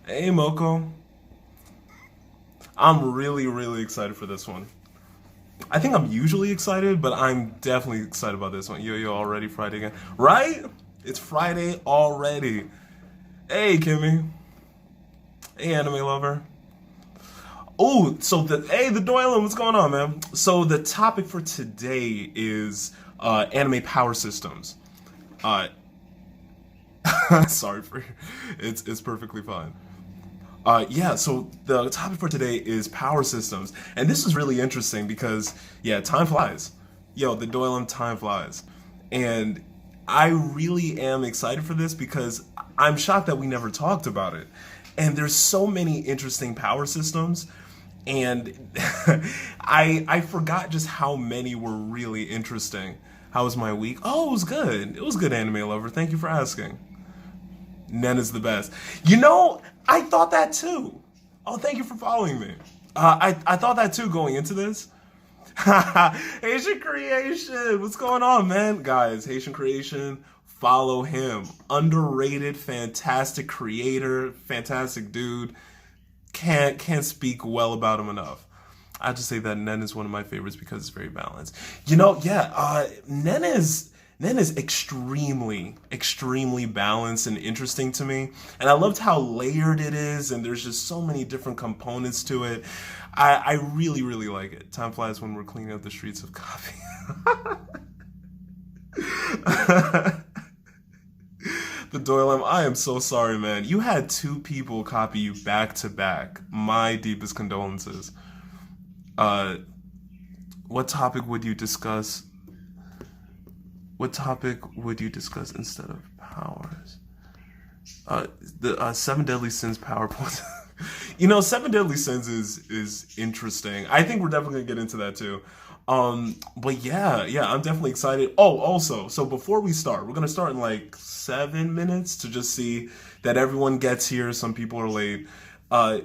Hey Moko, I'm really excited for this one. I think I'm usually excited, but I'm definitely excited about this one. Yo, already Friday again, right? It's Friday already. Hey Kimmy, hey anime lover. Oh, the Doylan, what's going on, man? So the topic for today is anime power systems. Uh, sorry for it's perfectly fine. Yeah, so the topic for today is power systems. And this is really interesting because, yeah, time flies. Yo, the Doylan time flies. And I really am excited for this because I'm shocked that we never talked about it. And there's so many interesting power systems. And I forgot just how many were really interesting. How was my week? Oh, it was good. It was good, anime lover. Thank you for asking. Nen is the best. I thought that too. Oh, thank you for following me. I thought that too going into this. Haitian Creation, what's going on, man? Guys, Haitian Creation, follow him. Underrated, fantastic creator, fantastic dude. Can't speak well about him enough. I have to say that Nen is one of my favorites because it's very balanced. Yeah, Nen is extremely balanced and interesting to me. And I loved how layered it is, and there's just so many different components to it. I really like it. Time flies when we're cleaning up the streets of coffee. The Doyle, I am so sorry, man. You had two people copy you back to back. My deepest condolences. Uh, what topic would you discuss What topic would you discuss instead of powers? The Seven Deadly Sins PowerPoint. Seven Deadly Sins is interesting. I think we're definitely gonna get into that too. But yeah, I'm definitely excited. Oh, also, so before we start, we're gonna start in like 7 minutes to just see that everyone gets here. Some people are late. Uh,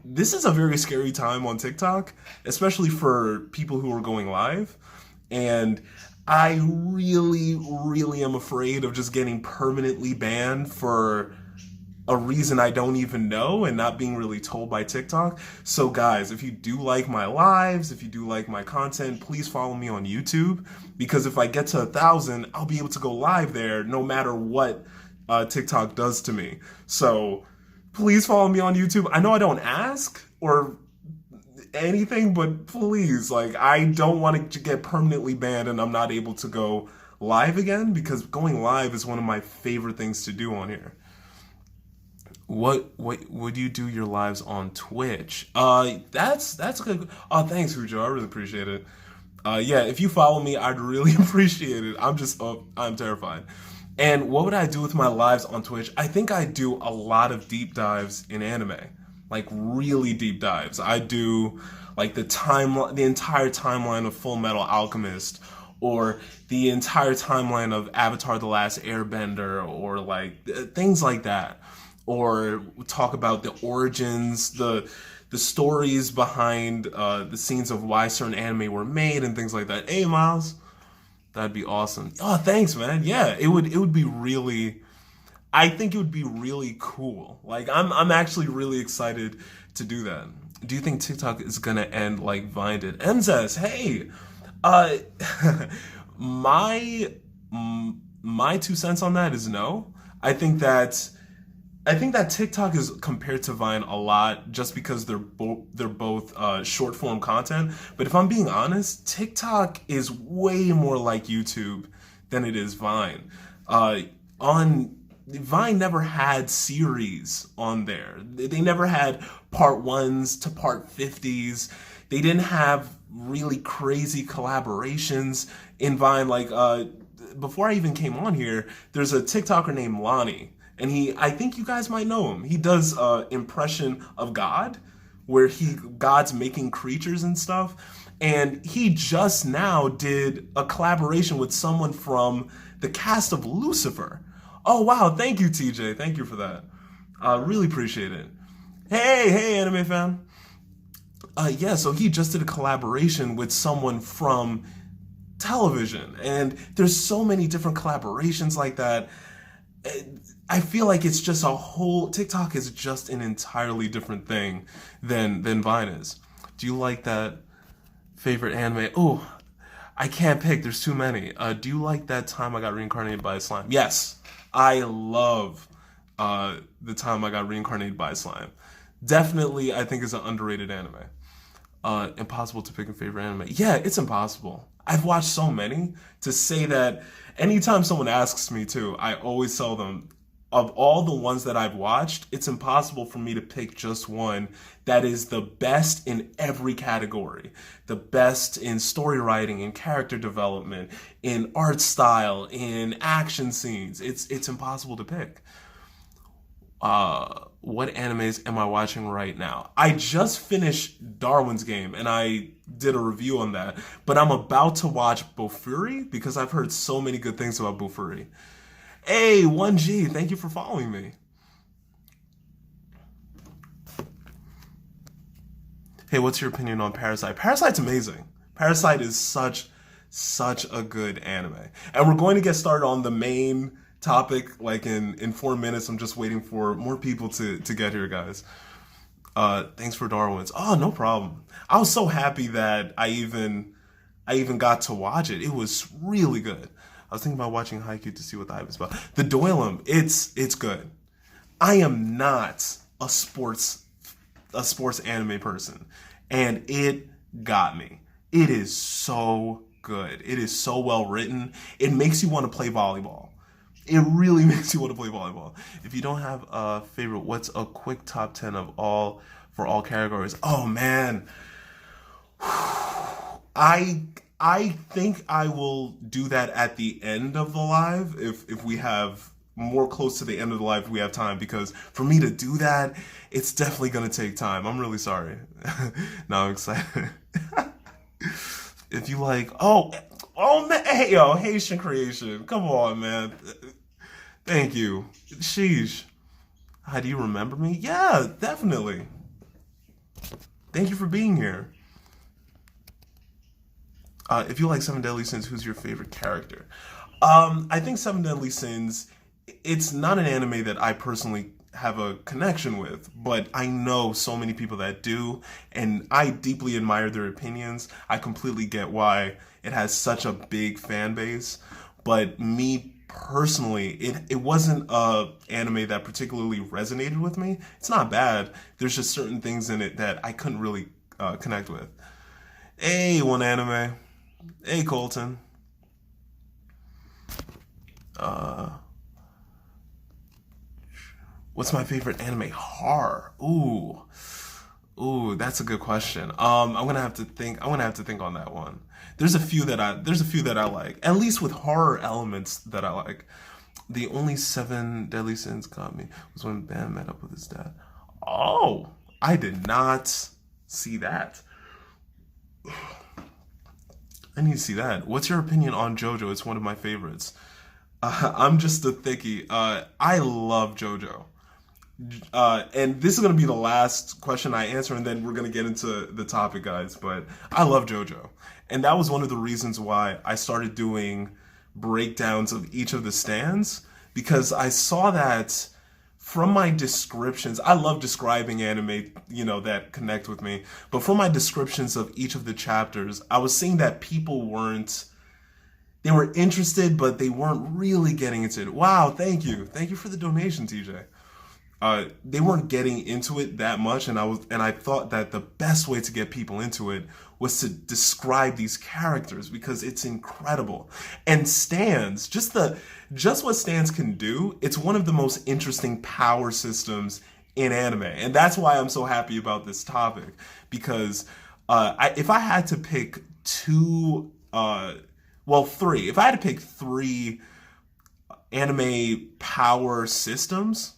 this is a very scary time on TikTok, especially for people who are going live. And I really am afraid of just getting permanently banned for a reason I don't even know and not being really told by TikTok. So guys, if you do like my lives, if you do like my content, please follow me on YouTube, because if I get to 1,000, I'll be able to go live there no matter what TikTok does to me. So please follow me on YouTube. I know I don't ask or anything, but please, like, I don't want to get permanently banned and I'm not able to go live again, because going live is one of my favorite things to do on here. What would you do your lives on Twitch? That's good. Oh, thanks, Hujo. I really appreciate it. Yeah, if you follow me, I'd really appreciate it. I'm terrified. And what would I do with my lives on Twitch? I think I do a lot of deep dives in anime, like really deep dives. I do like the entire timeline of Full Metal Alchemist, or the entire timeline of Avatar: The Last Airbender, or like things like that. Or talk about the origins, the stories behind the scenes of why certain anime were made and things like that. Hey, Miles, that'd be awesome. Oh, thanks, man. Yeah, it would be really. I think it would be really cool. Like I'm actually really excited to do that. Do you think TikTok is gonna end like Vine did? Enzes, hey, uh, my my 2 cents on that is no. I think that I think that TikTok is compared to Vine a lot just because they're both short form content. But if I'm being honest, TikTok is way more like YouTube than it is Vine. On Vine never had series on there. They never had part ones to part 50s. They didn't have really crazy collaborations in Vine. Like before I even came on here, there's a TikToker named Lonnie, and I think you guys might know him. He does impression of God, where God's making creatures and stuff. And he just now did a collaboration with someone from the cast of Lucifer. Oh wow, thank you, TJ. Thank you for that. Really appreciate it. Hey, anime fan. Yeah, so he just did a collaboration with someone from television, and there's so many different collaborations like that. I feel like it's just a whole TikTok is just an entirely different thing than Vine is. Do you like that favorite anime? Oh, I can't pick. There's too many. Do you like that time I got reincarnated by a slime? Yes, I love the time I got reincarnated by a slime. Definitely, I think is an underrated anime. Impossible to pick a favorite anime. Yeah, it's impossible. I've watched so many to say that anytime someone asks me to, I always tell them of all the ones that I've watched, it's impossible for me to pick just one that is the best in every category. The best in story writing, in character development, in art style, in action scenes. It's impossible to pick. What animes am I watching right now? I just finished Darwin's Game and I did a review on that, but I'm about to watch Bofuri because I've heard so many good things about Bofuri. Hey, 1G, thank you for following me. Hey, what's your opinion on Parasite? Parasite's amazing. Parasite is such a good anime. And we're going to get started on the main topic like in 4 minutes. I'm just waiting for more people to get here, guys. Thanks for Darwin's. Oh, no problem. I was so happy that I even got to watch it. It was really good. I was thinking about watching Haikyuu to see what the hype is about. The Doilum, it's good. I am not a sports anime person, and it got me. It is so good. It is so well written. It makes you want to play volleyball. It really makes you want to play volleyball. If you don't have a favorite, what's a quick top 10 of all for all categories? Oh man. I think I will do that at the end of the live if we have more close to the end of the live if we have time, because for me to do that, it's definitely gonna take time. I'm really sorry. Now I'm excited. If you like, oh man, hey yo, Haitian creation, come on man, thank you, sheesh. How do you remember me? Yeah, definitely. Thank you for being here. If you like Seven Deadly Sins, who's your favorite character? I think Seven Deadly Sins, it's not an anime that I personally have a connection with, but I know so many people that do, and I deeply admire their opinions. I completely get why it has such a big fan base, but me personally, it wasn't a anime that particularly resonated with me. It's not bad. There's just certain things in it that I couldn't really connect with. Hey, one anime. Hey, Colton. What's my favorite anime? Horror. Ooh, that's a good question. I'm gonna have to think. I'm gonna have to think on that one. There's a few that I like. At least with horror elements that I like. The only Seven Deadly Sins got me was when Bam met up with his dad. Oh, I did not see that. I need to see that. What's your opinion on JoJo? It's one of my favorites. I'm just a thickie. I love JoJo. And this is going to be the last question I answer, and then we're going to get into the topic, guys. But I love JoJo. And that was one of the reasons why I started doing breakdowns of each of the stands, because I saw that from my descriptions. I love describing anime, that connect with me. But from my descriptions of each of the chapters, I was seeing that people they were interested, but they weren't really getting into it. Wow, thank you. Thank you for the donation, TJ. They weren't getting into it that much, and I thought that the best way to get people into it was to describe these characters, because it's incredible. And stands, just what stands can do, it's one of the most interesting power systems in anime. And that's why I'm so happy about this topic, because if I had to pick three, if I had to pick three anime power systems,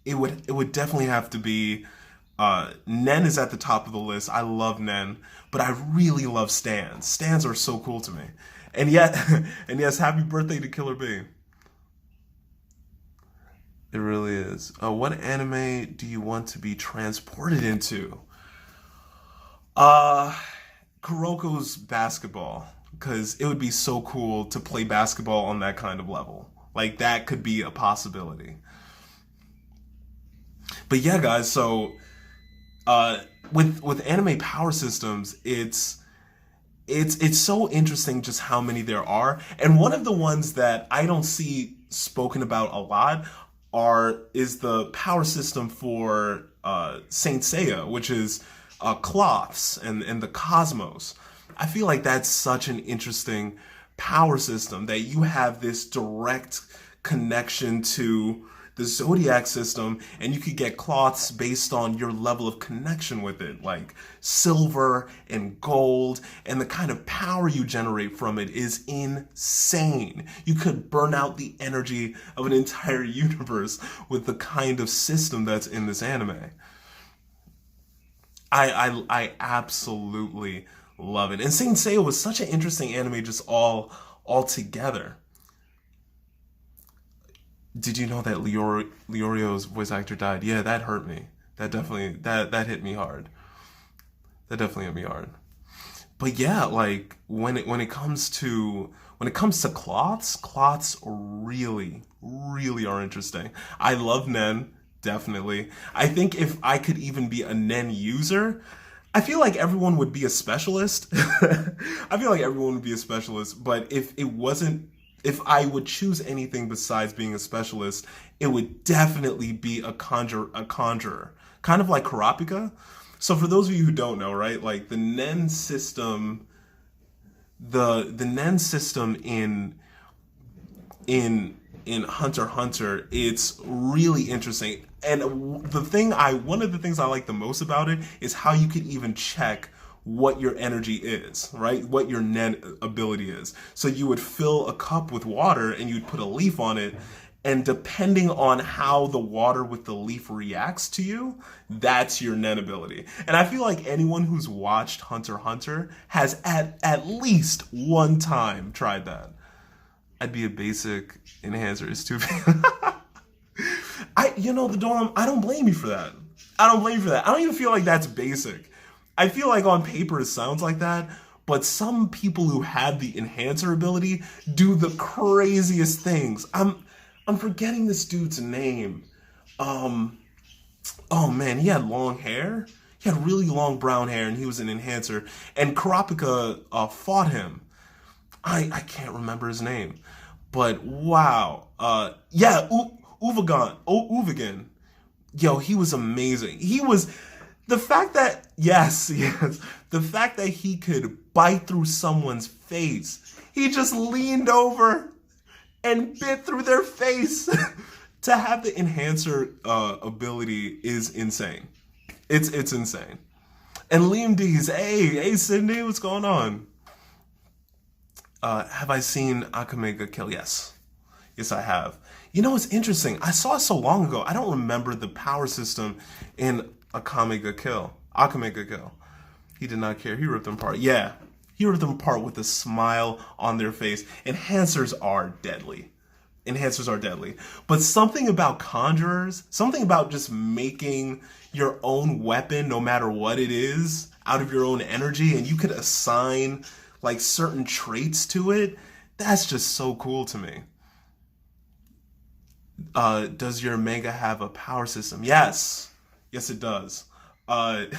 it would definitely have to be Nen is at the top of the list. I love Nen, but I really love stands. Stands are so cool to me. And yes, happy birthday to Killer B. It really is. What anime do you want to be transported into? Kuroko's basketball, because it would be so cool to play basketball on that kind of level. Like that could be a possibility. But yeah, guys, so uh with anime power systems, it's so interesting just how many there are. And one of the ones that I don't see spoken about a lot is the power system for Saint Seiya, which is cloths and the cosmos. I feel like that's such an interesting power system that you have this direct connection to the zodiac system, and you could get cloths based on your level of connection with it, like silver and gold, and the kind of power you generate from it is insane. You could burn out the energy of an entire universe with the kind of system that's in this anime. I absolutely love it. And Saint Seiya was such an interesting anime just all together. Did you know that Leorio's voice actor died? Yeah, that hurt me. That definitely that hit me hard. That definitely hit me hard. But yeah, like when it comes to cloths really are interesting. I love Nen, definitely. I think if I could even be a Nen user, I feel like everyone would be a specialist. I feel like everyone would be a specialist, but if I would choose anything besides being a specialist, it would definitely be a conjurer. Kind of like Karapika. So for those of you who don't know, right, like the Nen system, the Nen system in Hunter x Hunter, it's really interesting. And one of the things I like the most about it is how you can even check what your energy is, right? What your Nen ability is. So you would fill a cup with water and you'd put a leaf on it, and depending on how the water with the leaf reacts to you, that's your Nen ability. And I feel like anyone who's watched Hunter x Hunter has at least one time tried that. I'd be a basic enhancer. It's too the dorm, I don't blame you for that. I don't blame you for that. I don't even feel like that's basic. I feel like on paper it sounds like that, but some people who have the enhancer ability do the craziest things. I'm forgetting this dude's name. Oh man, he had long hair. He had really long brown hair, and he was an enhancer. And Karapika fought him. I can't remember his name, but wow. Uvagan. Yo, he was amazing. The fact that, yes, the fact that he could bite through someone's face, he just leaned over and bit through their face. To have the enhancer ability is insane. It's insane. And Liam D's, hey Sydney, what's going on? Have I seen Akame Kill? Yes, I have. You know, it's interesting. I saw it so long ago. I don't remember the power system in Akame Kill. He did not care. He ripped them apart. Yeah, he ripped them apart with a smile on their face. Enhancers are deadly. But something about conjurers, something about just making your own weapon, no matter what it is, out of your own energy, and you could assign like certain traits to it, that's just so cool to me. Does your manga have a power system? Yes, it does. I'm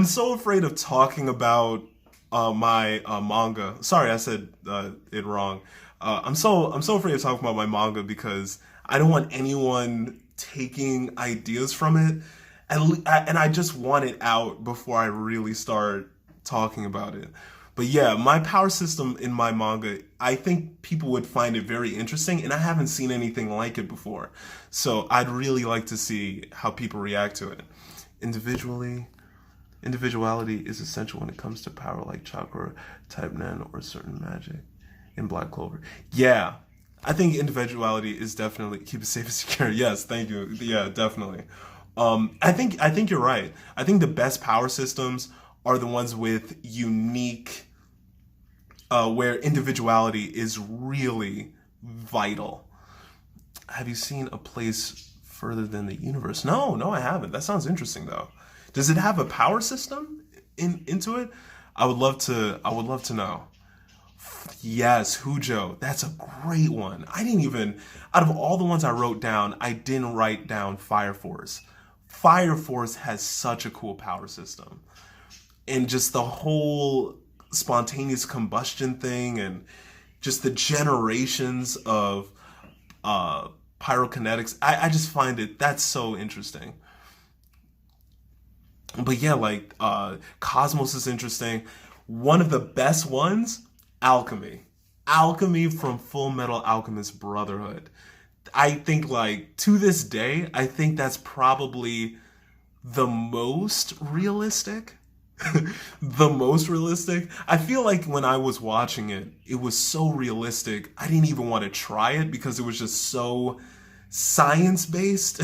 so afraid of talking about my manga. Sorry, I said it wrong. I'm so afraid of talking about my manga because I don't want anyone taking ideas from it, and I just want it out before I really start talking about it. But yeah, my power system in my manga, I think people would find it very interesting, and I haven't seen anything like it before. So I'd really like to see how people react to it. Individuality is essential when it comes to power, like chakra, type Nen, or certain magic in Black Clover. Yeah, I think individuality is definitely keep it safe and secure. Yes, thank you. Yeah, definitely. I think you're right. I think the best power systems are the ones with unique, where individuality is really vital. Have you seen A Place Further Than the Universe? No, I haven't. That sounds interesting though. Does it have a power system into it? I would love to know. Yes, Hujo. That's a great one. I didn't even, out of all the ones I wrote down, I didn't write down Fire Force. Fire Force has such a cool power system. And just the whole spontaneous combustion thing and just the generations of pyrokinetics. I just find that's so interesting. But yeah, like Cosmos is interesting. One of the best ones, Alchemy. Alchemy from Full Metal Alchemist Brotherhood. I think like to this day, I think that's probably the most realistic. The most realistic. I feel like when I was watching it, it was so realistic. I didn't even want to try it because it was just so science based.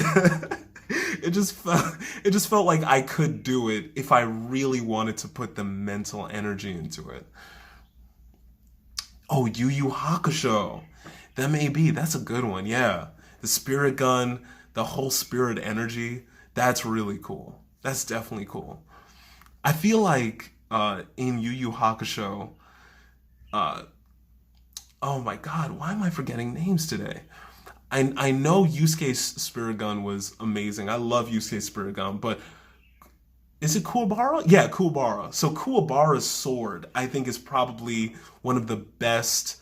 It just felt like I could do it if I really wanted to put the mental energy into it. Oh, Yu Yu Hakusho. That may be. That's a good one. Yeah. The spirit gun, the whole spirit energy, that's really cool. That's definitely cool. I feel like in Yu Yu Hakusho, uh, oh my god, why am I forgetting names today? I know Yusuke's spirit gun was amazing. I love Yusuke's spirit gun, but is it Kuwabara? Yeah, Kuwabara. So Kuwabara's sword, I think, is probably one of the best,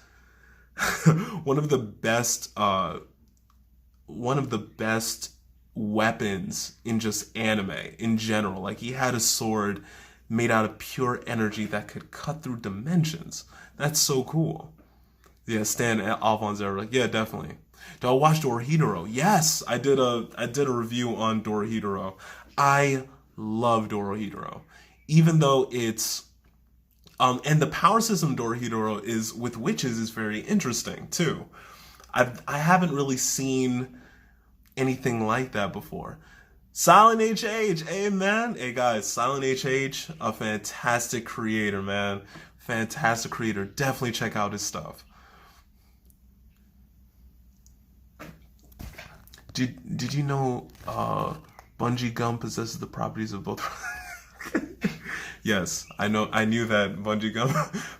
one of the best, one of the best weapons in just anime in general. Like he had a sword made out of pure energy that could cut through dimensions. That's so cool. Yeah, Stan Alphonse there, like, yeah, definitely. Do I watch Dorohedoro? Yes, I did a review on Dorohedoro. I love Dorohedoro. Even though it's and the power system Dorohedoro is with witches is very interesting too. I haven't really seen anything like that before. Silent HH, hey man, hey guys, Silent HH, a fantastic creator, man, fantastic creator. Definitely check out his stuff. Did you know bungee gum possesses the properties of both? Yes, I know. I knew that bungee gum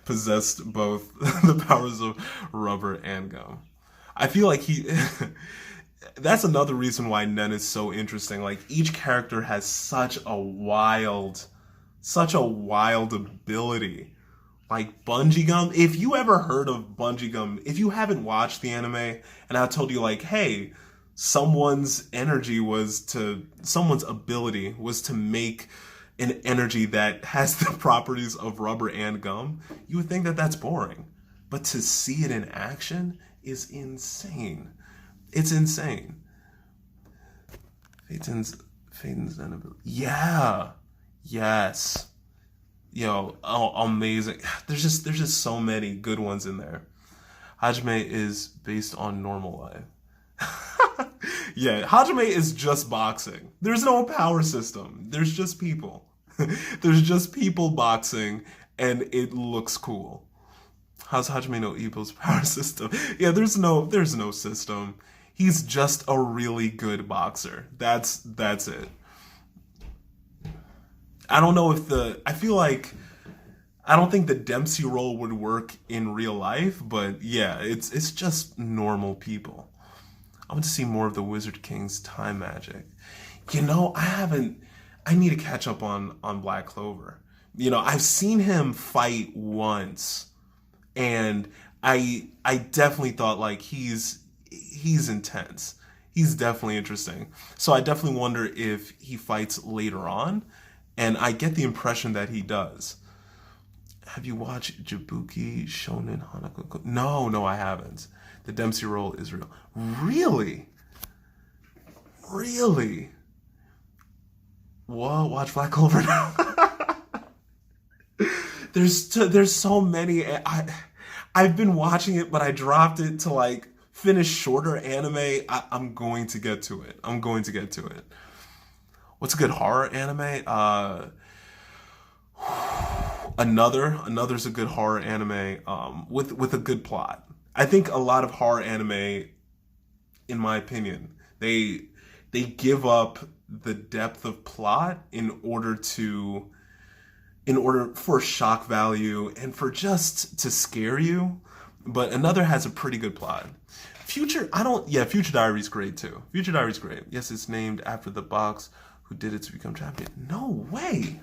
possessed both the powers of rubber and gum. I feel like he. That's another reason why Nen is so interesting. Like each character has such a wild ability. Like Bungee Gum. If you ever heard of Bungee Gum, if you haven't watched the anime, and I told you like, hey, someone's ability was to make an energy that has the properties of rubber and gum, you would think that that's boring. But to see it in action is insane. It's insane. Phaeton's ability. Yeah. Yes. Yo, oh, amazing. There's just so many good ones in there. Hajime is based on normal life. Yeah, Hajime is just boxing. There's no power system. There's just people. There's just people boxing, and it looks cool. How's Hajime no Ippo's power system? Yeah, there's no system. He's just a really good boxer. That's it. I don't know if I feel like I don't think the Dempsey role would work in real life, but yeah, it's just normal people. I want to see more of the Wizard King's time magic. I need to catch up on Black Clover. I've seen him fight once, and I definitely thought like he's intense. He's definitely interesting. So I definitely wonder if he fights later on, and I get the impression that he does. Have you watched Jabuki Shonen Hanako? No, I haven't. The Dempsey role is real. Really? Really? Whoa, watch Black Clover now. There's so many. I've been watching it, but I dropped it to like finish shorter anime. I'm going to get to it. I'm going to get to it. What's a good horror anime? Another's a good horror anime with a good plot. I think a lot of horror anime, in my opinion, they give up the depth of plot in order in order for shock value and for just to scare you. But another has a pretty good plot. Future Diary's great too. Future Diary's great. Yes, it's named after the box who did it to become champion. No way.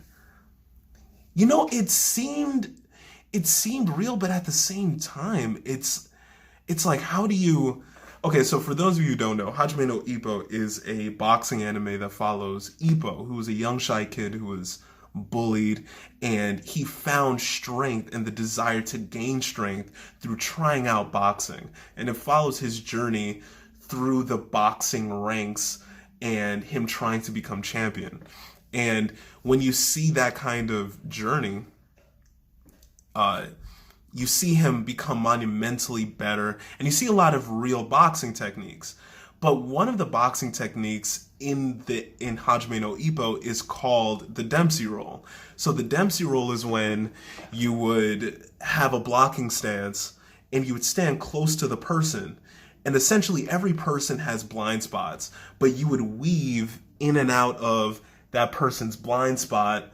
You know, it seemed real, but at the same time, it's like, how do you... Okay, so for those of you who don't know, Hajime no Ippo is a boxing anime that follows Ippo, who was a young shy kid who was bullied, and he found strength and the desire to gain strength through trying out boxing. And it follows his journey through the boxing ranks and him trying to become champion. And when you see that kind of journey, you see him become monumentally better, and you see a lot of real boxing techniques. But one of the boxing techniques in Hajime no Ippo is called the Dempsey roll. So the Dempsey roll is when you would have a blocking stance and you would stand close to the person, and essentially every person has blind spots, but you would weave in and out of that person's blind spot,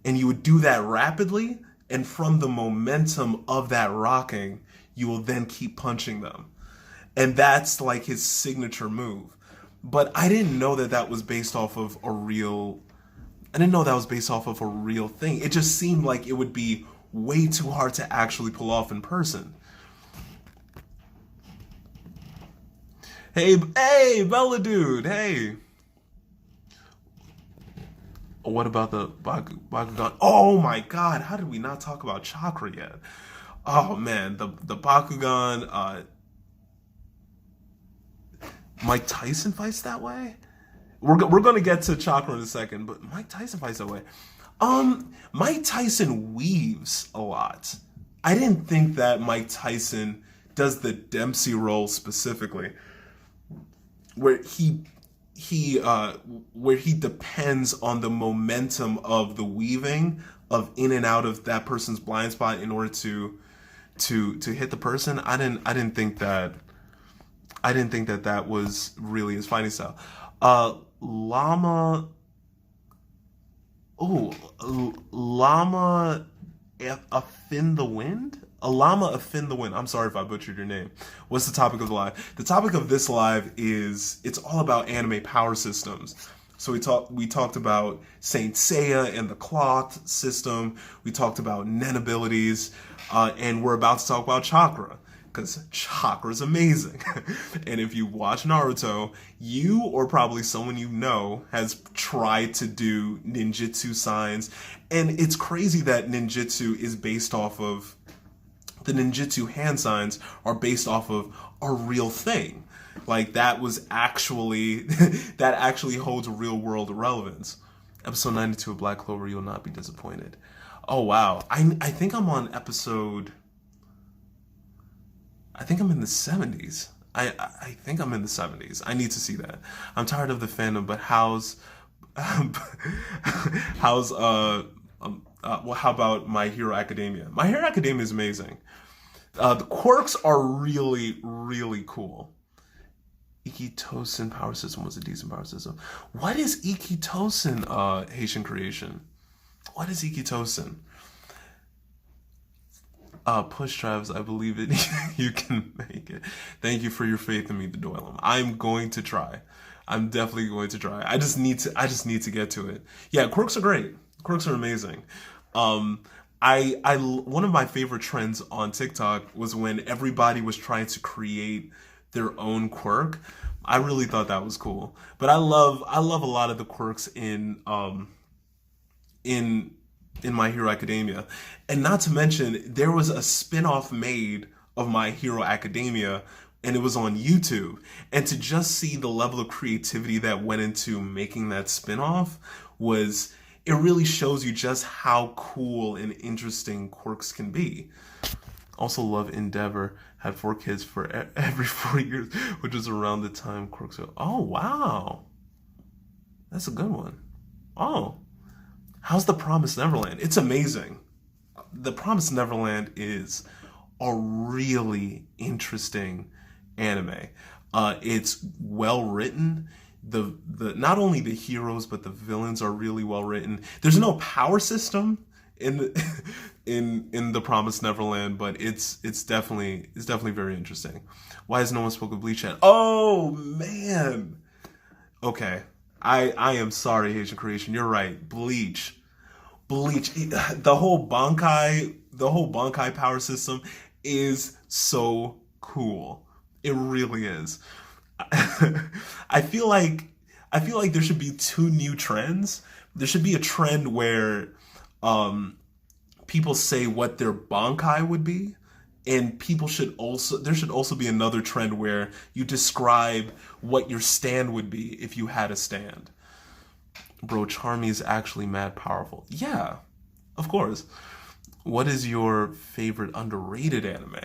and you would do that rapidly, and from the momentum of that rocking, you will then keep punching them. And that's like his signature move. But I didn't know that was based off of a real... I didn't know that was based off of a real thing. It just seemed like it would be way too hard to actually pull off in person. Hey, Bella dude, hey. What about the Bakugan? Oh my god, how did we not talk about Chakra yet? Oh man, the Bakugan, Mike Tyson fights that way? We're going to get to Chakra in a second, but Mike Tyson fights that way. Mike Tyson weaves a lot. I didn't think that Mike Tyson does the Dempsey roll specifically, where he depends on the momentum of the weaving of in and out of that person's blind spot in order to hit the person. I didn't think that was really his fighting style. Llama Offend the Wind? Llama Offend the Wind. I'm sorry if I butchered your name. What's the topic of the live? The topic of this live is, it's all about anime power systems. So we talked about Saint Seiya and the cloth system. We talked about Nen abilities, and we're about to talk about Chakra, because Chakra is amazing. And if you watch Naruto, you or probably someone you know has tried to do ninjutsu signs, and it's crazy that ninjutsu is based off of... The ninjutsu hand signs are based off of a real thing. Like, that was actually... that actually holds real world relevance. Episode 92 of Black Clover, you'll not be disappointed. Oh, wow. I think I'm on episode... I think I'm in the 70s. I think I'm in the 70s. I need to see that. I'm tired of the fandom, but how about My Hero Academia? My Hero Academia is amazing. The quirks are really, really cool. Ikitosen power system was a decent power system. What is Ikitosen, Haitian creation? What is Ikitosen? Push Travis, I believe it. You can make it. Thank you for your faith in me, the Doylem. I'm going to try. I'm definitely going to try. I just need to get to it. Yeah, quirks are great. Quirks are amazing. One of my favorite trends on TikTok was when everybody was trying to create their own quirk. I really thought that was cool. But I love a lot of the quirks in My Hero Academia. And not to mention, there was a spin-off made of My Hero Academia, and it was on YouTube. And to just see the level of creativity that went into making that spin-off it really shows you just how cool and interesting quirks can be. Also love Endeavor. Had 4 kids for every 4 years, which was around the time quirks were... Oh, wow. That's a good one. Oh. How's The Promised Neverland? It's amazing. The Promised Neverland is a really interesting anime. It's well written. The not only the heroes but the villains are really well written. There's no power system in in the Promised Neverland, but it's definitely very interesting. Why has no one spoken Bleach yet? Oh man. Okay. I am sorry, Haitian Creation. You're right. Bleach. The whole Bankai power system is so cool. It really is. I feel like I feel like there should be two new trends. There should be a trend where um people say what their Bankai would be, and people should also there should also be another trend where you describe what your stand would be if you had a stand. Bro, Charmy is actually mad powerful. Yeah, of course. What is your favorite underrated anime?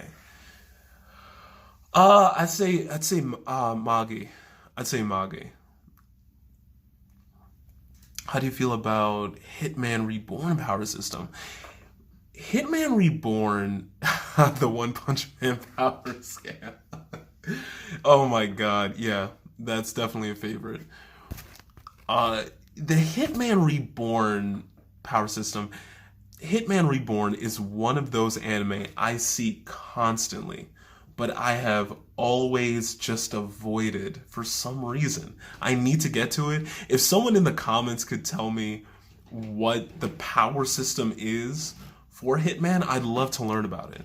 I'd say Magi. I'd say Magi. How do you feel about Hitman Reborn power system? Hitman Reborn, the One Punch Man power scam. Oh my god, yeah, that's definitely a favorite. Uh, the Hitman Reborn power system. Hitman Reborn is one of those anime I see constantly, but I have always just avoided for some reason. I need to get to it. If someone in the comments could tell me what the power system is for Hitman, I'd love to learn about it.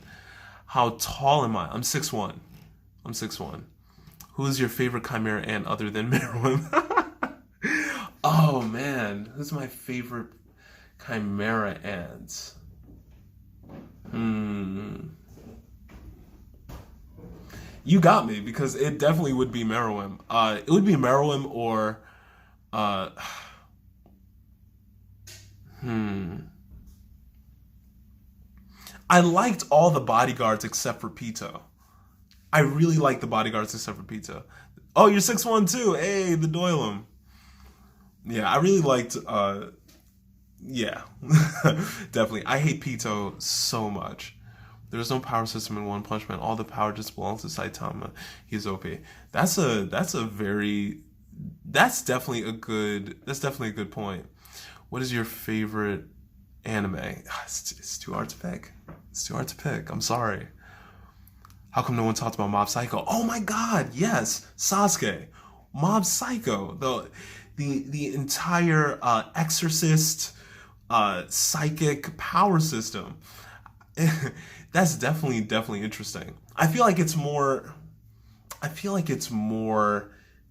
How tall am I? I'm 6'1". I'm 6'1". Who is your favorite Chimera ant other than Meruem? Oh man, who's my favorite Chimera ant? Hmm. You got me because it definitely would be Meruem. It would be Meruem or uh hmm. I liked all the bodyguards except for Pito. I really like the bodyguards except for Pito. Oh, you're 6'1" too. Hey, the Doylem. Yeah, I really liked yeah. Definitely. I hate Pito so much. There's no power system in One Punch Man. All the power just belongs to Saitama. He's OP. That's a very that's definitely a good point. What is your favorite anime? It's too hard to pick. It's too hard to pick. I'm sorry. How come no one talked about Mob Psycho? Oh my God, yes, Sasuke, Mob Psycho, the entire Exorcist psychic power system. That's definitely interesting. I feel like it's more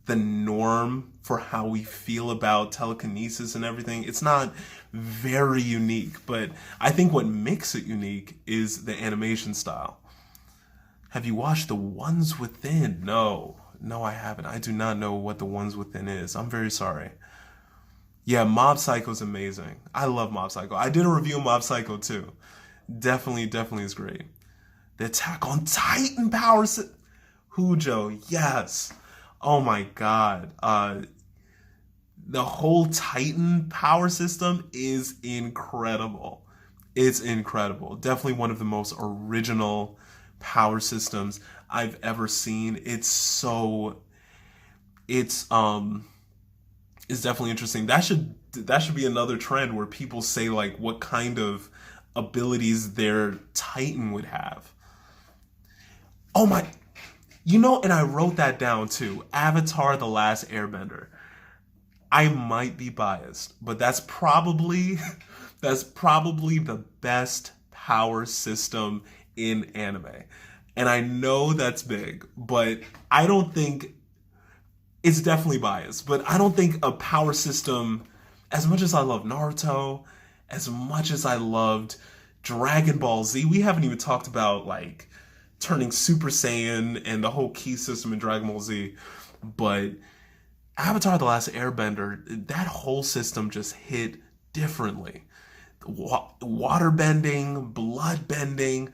the norm for how we feel about telekinesis and everything. It's not very unique, but I think what makes it unique is the animation style. Have you watched The Ones Within? No. No, I haven't. I do not know what The Ones Within is. I'm very sorry. Yeah, Mob Psycho is amazing. I love Mob Psycho. I did a review of Mob Psycho too. Definitely is great. The Attack on Titan power Hujo, yes. Oh my god. The whole Titan power system is incredible. It's incredible. Definitely one of the most original power systems I've ever seen. It's definitely interesting. That should be another trend where people say like what kind of abilities their Titan would have. Oh my, and I wrote that down too. Avatar: The Last Airbender. I might be biased, but that's probably that's probably the best power system in anime. And I know that's big, but I don't think it's definitely biased, but I don't think a power system, as much as I love Naruto, as much as I loved Dragon Ball Z, we haven't even talked about like turning Super Saiyan and the whole key system in Dragon Ball Z, but Avatar: The Last Airbender, that whole system just hit differently. Water bending, blood bending,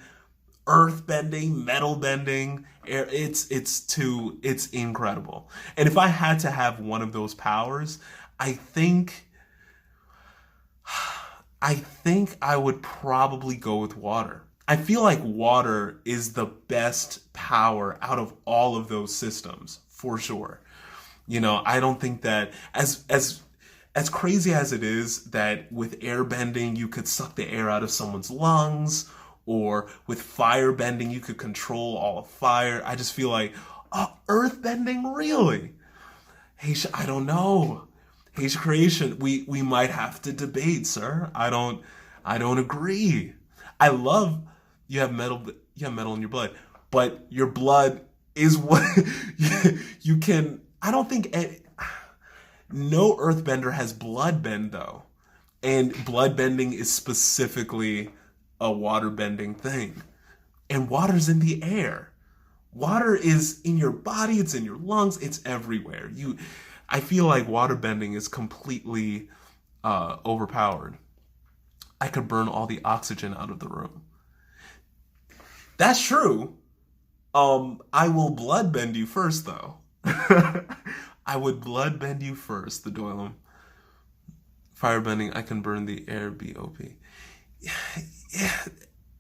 earth bending, metal bending. It's incredible. And if I had to have one of those powers, I think I think I would probably go with water. I feel like water is the best power out of all of those systems, for sure. I don't think that as as crazy as it is that with airbending you could suck the air out of someone's lungs, or with fire bending you could control all of fire, I just feel like, oh, earth bending, really? I don't know. Haitian creation, we might have to debate, sir. I don't agree. I love you have metal in your blood, but your blood is what you can. I don't think no earthbender has blood bend though, and blood bending is specifically a water bending thing, and water's in the air. Water is in your body, it's in your lungs, it's everywhere. I feel like water bending is completely overpowered. I could burn all the oxygen out of the room. That's true. I will blood bend you first, though. I would blood bend you first, the Doylem. Firebending, I can burn the air, BOP. Yeah,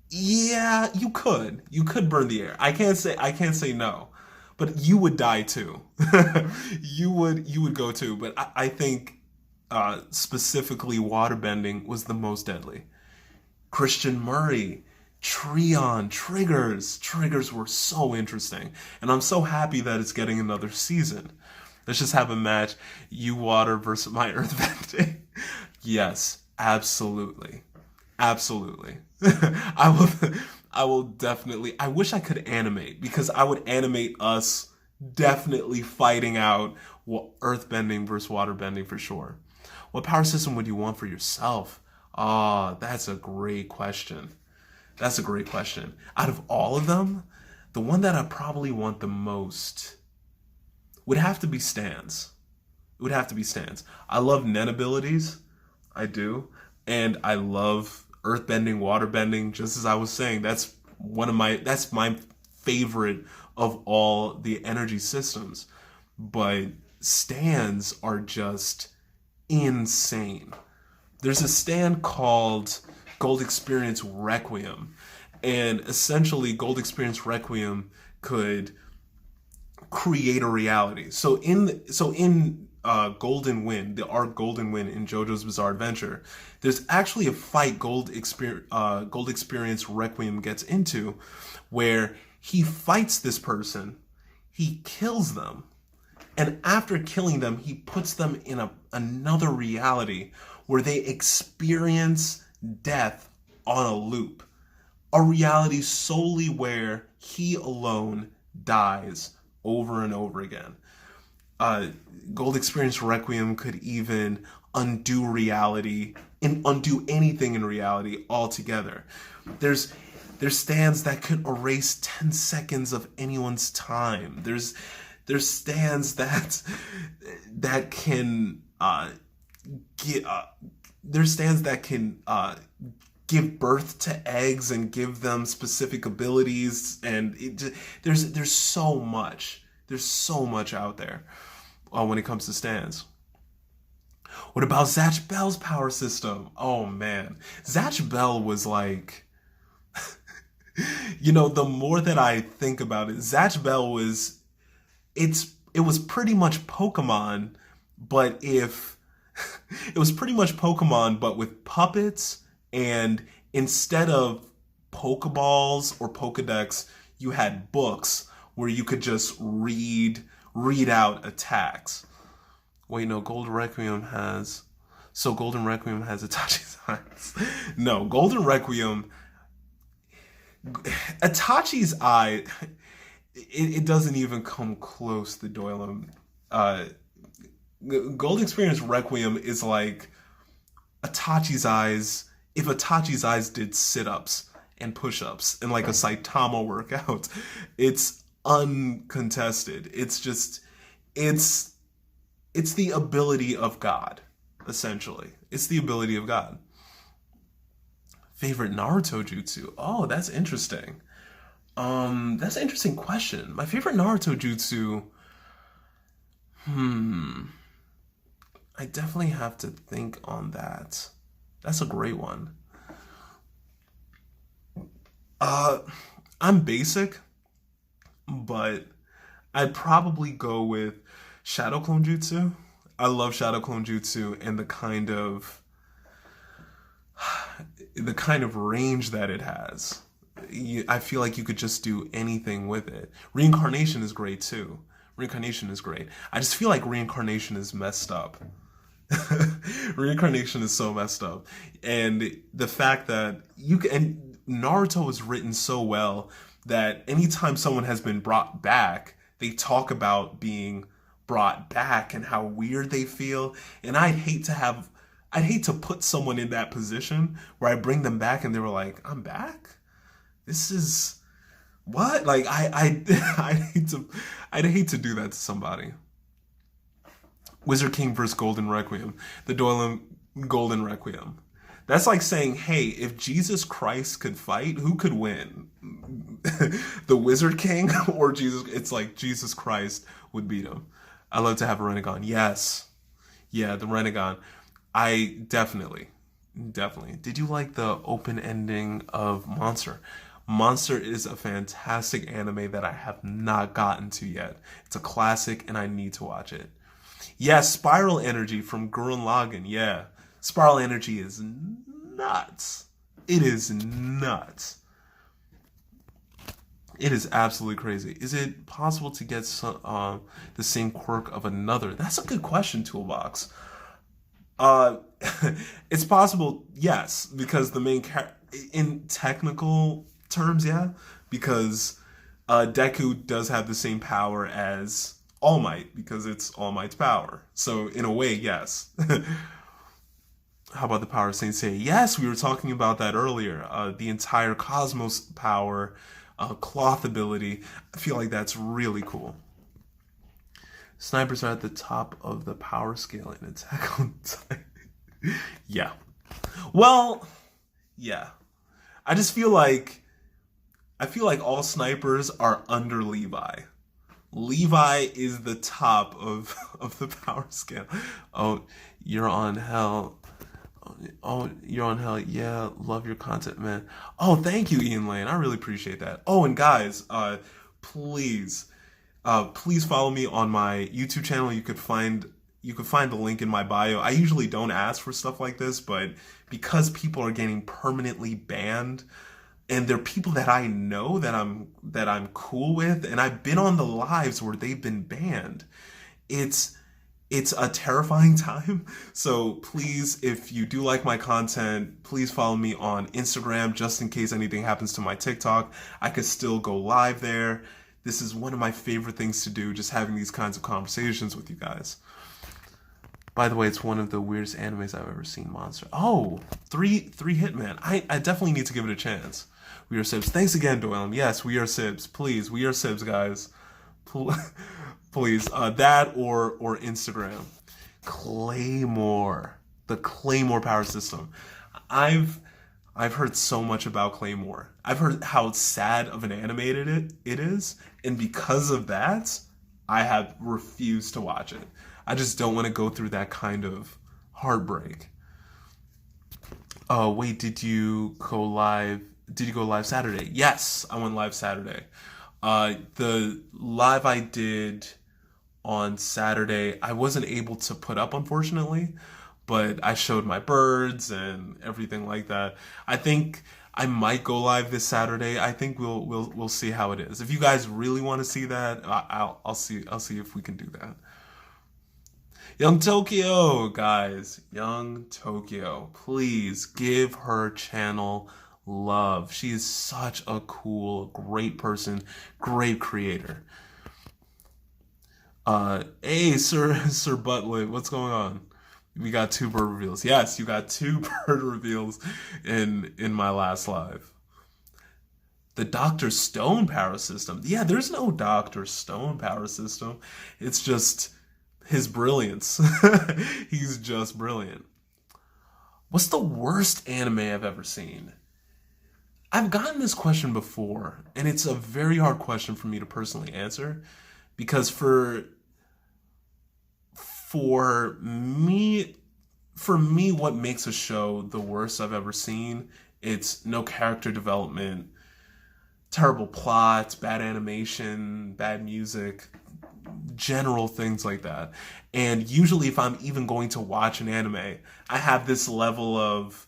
yeah, you could. You could burn the air. I can't say no. But you would die too. you would go too. But I think specifically waterbending was the most deadly. Christian Murray, Treon, Triggers. Triggers were so interesting. And I'm so happy that it's getting another season. Let's just have a match. You water versus my earth bending. Yes, absolutely. Absolutely. I will definitely. I wish I could animate, because I would animate us definitely fighting out earthbending versus waterbending for sure. What power system would you want for yourself? Ah, that's a great question. That's a great question. Out of all of them, the one that I probably want the most would have to be Stans. It would have to be Stans. I love Nen abilities. I do. And I love earthbending, waterbending, just as I was saying. That's my favorite of all the energy systems. But Stans are just insane. There's a stand called Gold Experience Requiem. And essentially Gold Experience Requiem could create a reality. So in Golden Wind, the arc Golden Wind in JoJo's Bizarre Adventure, there's actually a fight Gold Experience Requiem gets into, where he fights this person, he kills them, and after killing them, he puts them in another reality where they experience death on a loop. A reality solely where he alone dies over and over again. Gold Experience Requiem could even undo reality and undo anything in reality altogether. There's stands that could erase 10 seconds of anyone's time. There's stands that can there's stands that can give birth to eggs and give them specific abilities, and there's so much. There's so much out there when it comes to stands. What about Zatch Bell's power system? Oh man, Zatch Bell was like, the more that I think about it, Zatch Bell it was pretty much Pokemon, but it was pretty much Pokemon, but with puppets, and instead of Pokeballs or Pokedex, you had books where you could just read out attacks. Wait, no, Golden Requiem has Itachi's eyes. No, Golden Requiem, Itachi's eye, it doesn't even come close to Doylem. Gold Experience Requiem is like Itachi's eyes, if Itachi's eyes did sit-ups and push-ups and like a Saitama workout. It's uncontested. It's the ability of God, essentially. It's the ability of God. Favorite Naruto jutsu? Oh, that's interesting. That's an interesting question. My favorite Naruto jutsu, I definitely have to think on that. That's a great one. I'm basic, but I'd probably go with Shadow Clone Jutsu. I love Shadow Clone Jutsu and the kind of range that it has. I feel like you could just do anything with it. Reincarnation is great too. Reincarnation is great. I just feel like reincarnation is messed up. Reincarnation is so messed up. And the fact that and Naruto is written so well that anytime someone has been brought back, they talk about being brought back and how weird they feel. And I'd hate to put someone in that position where I bring them back and they were like, I'm back? This is what? Like I'd hate to do that to somebody. Wizard King versus Golden Requiem. The Doylem Golden Requiem. That's like saying, hey, if Jesus Christ could fight, who could win? The Wizard King or Jesus? It's like Jesus Christ would beat him. I love to have a Renegon. Yes. Yeah, the Renegon. I definitely. Did you like the open ending of Monster? Monster is a fantastic anime that I have not gotten to yet. It's a classic and I need to watch it. Yeah, Spiral Energy from Gurren Lagann. Yeah, Spiral Energy is nuts. It is nuts. It is absolutely crazy. Is it possible to get the same quirk of another? That's a good question, Toolbox. It's possible, yes, because the main character, in technical terms, yeah, because Deku does have the same power as All Might, because it's All Might's power. So in a way, yes. How about the power of Saint Seiya? Yes, we were talking about that earlier. The entire cosmos power, cloth ability. I feel like that's really cool. Snipers are at the top of the power scale in Attack on Titan. Yeah. Well, yeah. I feel like all snipers are under Levi. Levi is the top of the power scale. Oh, you're on hell. Oh, you're on hell. Yeah, love your content, man. Oh, thank you, Ian Lane. I really appreciate that. Oh, and guys, please follow me on my YouTube channel. You could find the link in my bio. I usually don't ask for stuff like this, but because people are getting permanently banned, and they're people that I know that I'm cool with, and I've been on the lives where they've been banned. It's a terrifying time. So please, if you do like my content, please follow me on Instagram just in case anything happens to my TikTok. I could still go live there. This is one of my favorite things to do, just having these kinds of conversations with you guys. By the way, it's one of the weirdest animes I've ever seen, Monster. Oh, three Hitman. I definitely need to give it a chance. We are Sibs. Thanks again, Doylem. Yes, we are Sibs. Please, we are Sibs, guys. Please, that or Instagram. Claymore. The Claymore power system. I've heard so much about Claymore. I've heard how sad of an animated it is, and because of that, I have refused to watch it. I just don't want to go through that kind of heartbreak. Wait, did you go live Saturday? Yes, I went live Saturday. The live I did on Saturday, I wasn't able to put up, unfortunately, but I showed my birds and everything like that. I think I might go live this Saturday. I think we'll see how it is. If you guys really want to see that, I'll see if we can do that. Young Tokyo, guys, Young Tokyo, please give her channel love. She is such a cool, great person, great creator. Hey, Sir Butler, what's going on? We got 2 bird reveals. Yes, you got 2 bird reveals in my last live. The Dr. Stone power system. Yeah, there's no Dr. Stone power system. It's just his brilliance. He's just brilliant. What's the worst anime I've ever seen? I've gotten this question before, and it's a very hard question for me to personally answer, because for me, what makes a show the worst I've ever seen, it's no character development, terrible plots, bad animation, bad music, general things like that. And usually if I'm even going to watch an anime, I have this level of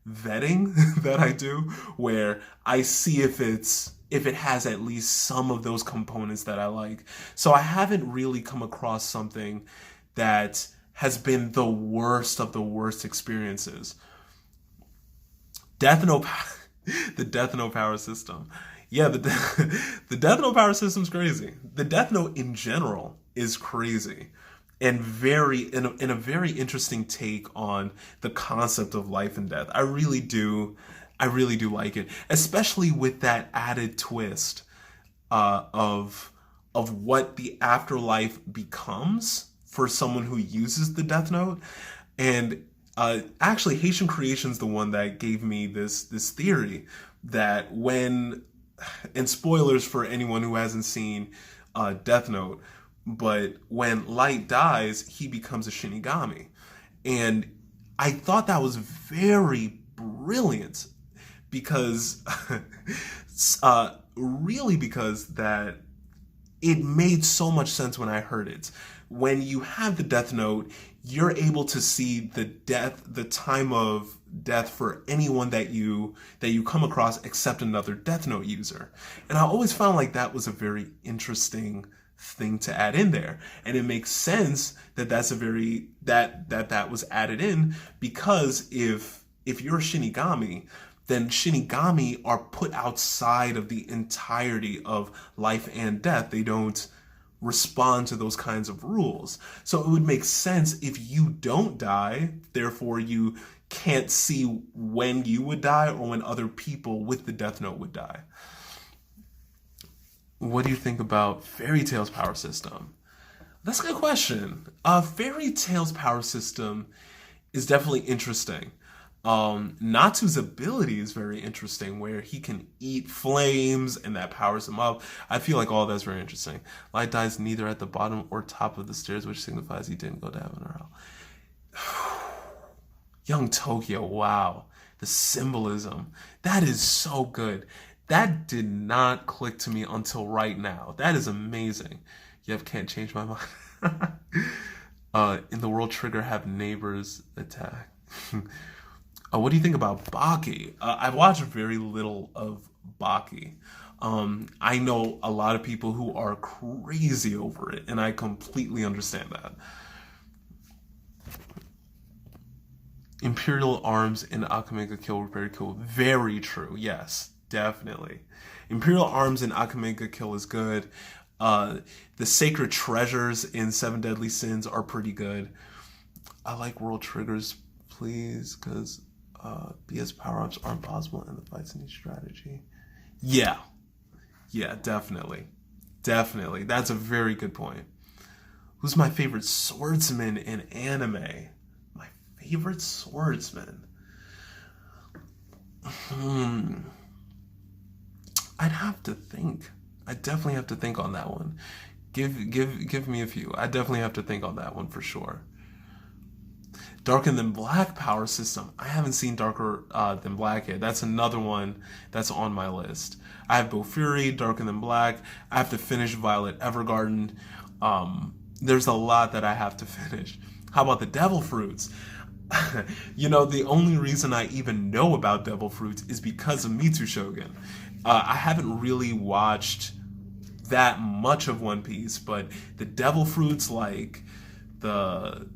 vetting that I do where I see if it has at least some of those components that I like. So I haven't really come across something that has been the worst of the worst experiences. Death Note, the Death Note power system. Yeah, the Death Note power system's crazy. The Death Note in general is crazy, and in a very interesting take on the concept of life and death. I really do like it, especially with that added twist of what the afterlife becomes for someone who uses the Death Note. And actually, Haitian Creation's the one that gave me this theory that when, and spoilers for anyone who hasn't seen Death Note, but when Light dies, he becomes a Shinigami. And I thought that was very brilliant because, really because that it made so much sense when I heard it. When you have the Death Note, you're able to see the time of death for anyone that you come across except another Death Note user. And I always found like that was a very interesting thing to add in there. And it makes sense that that was added in, because if you're a Shinigami, then Shinigami are put outside of the entirety of life and death. They don't respond to those kinds of rules. So it would make sense if you don't die, therefore you can't see when you would die or when other people with the Death Note would die. What do you think about Fairy Tail's power system? That's a good question. Fairy Tail's power system is definitely interesting. Natsu's ability is very interesting, where he can eat flames and that powers him up. I feel like all that's very interesting. Light dies neither at the bottom or top of the stairs, which signifies he didn't go to heaven or hell. Young Tokyo, wow. The symbolism. That is so good. That did not click to me until right now. That is amazing. Yep, can't change my mind. In the world, Trigger have neighbors attack. What do you think about Baki? I've watched very little of Baki. I know a lot of people who are crazy over it, and I completely understand that. Imperial arms in Akamega Kill were very cool. Very true. Yes, definitely. Imperial arms in Akamega Kill is good. The sacred treasures in Seven Deadly Sins are pretty good. I like world triggers, please, because BS power-ups aren't possible and the fights need strategy. Yeah, definitely. That's a very good point. Who's my favorite swordsman in anime? My favorite swordsman? I'd have to think. I definitely have to think on that one. Give me a few. I definitely have to think on that one for sure. Darker Than Black power system. I haven't seen Darker Than Black yet. That's another one that's on my list. I have Bofuri, Darker Than Black. I have to finish Violet Evergarden. There's a lot that I have to finish. How about the Devil Fruits? The only reason I even know about Devil Fruits is because of Mitsu Shogun. I haven't really watched that much of One Piece, but the Devil Fruits, like the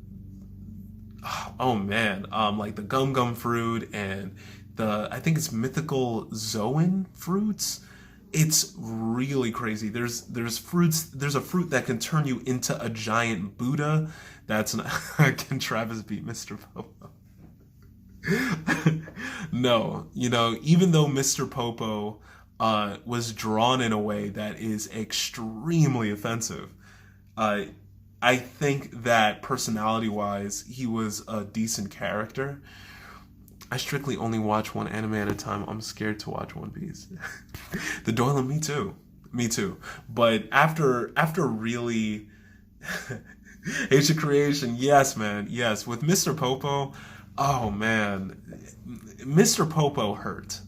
like the Gum Gum fruit and I think it's mythical Zoan fruits. It's really crazy. There's fruits. There's a fruit that can turn you into a giant Buddha. That's can Travis beat Mr. Popo? No, even though Mr. Popo was drawn in a way that is extremely offensive, I think that personality-wise, he was a decent character. I strictly only watch one anime at a time. I'm scared to watch One Piece. The Doyle, me too. But after really Haitian Creation, yes, man, yes. With Mr. Popo, oh man, Mr. Popo hurt.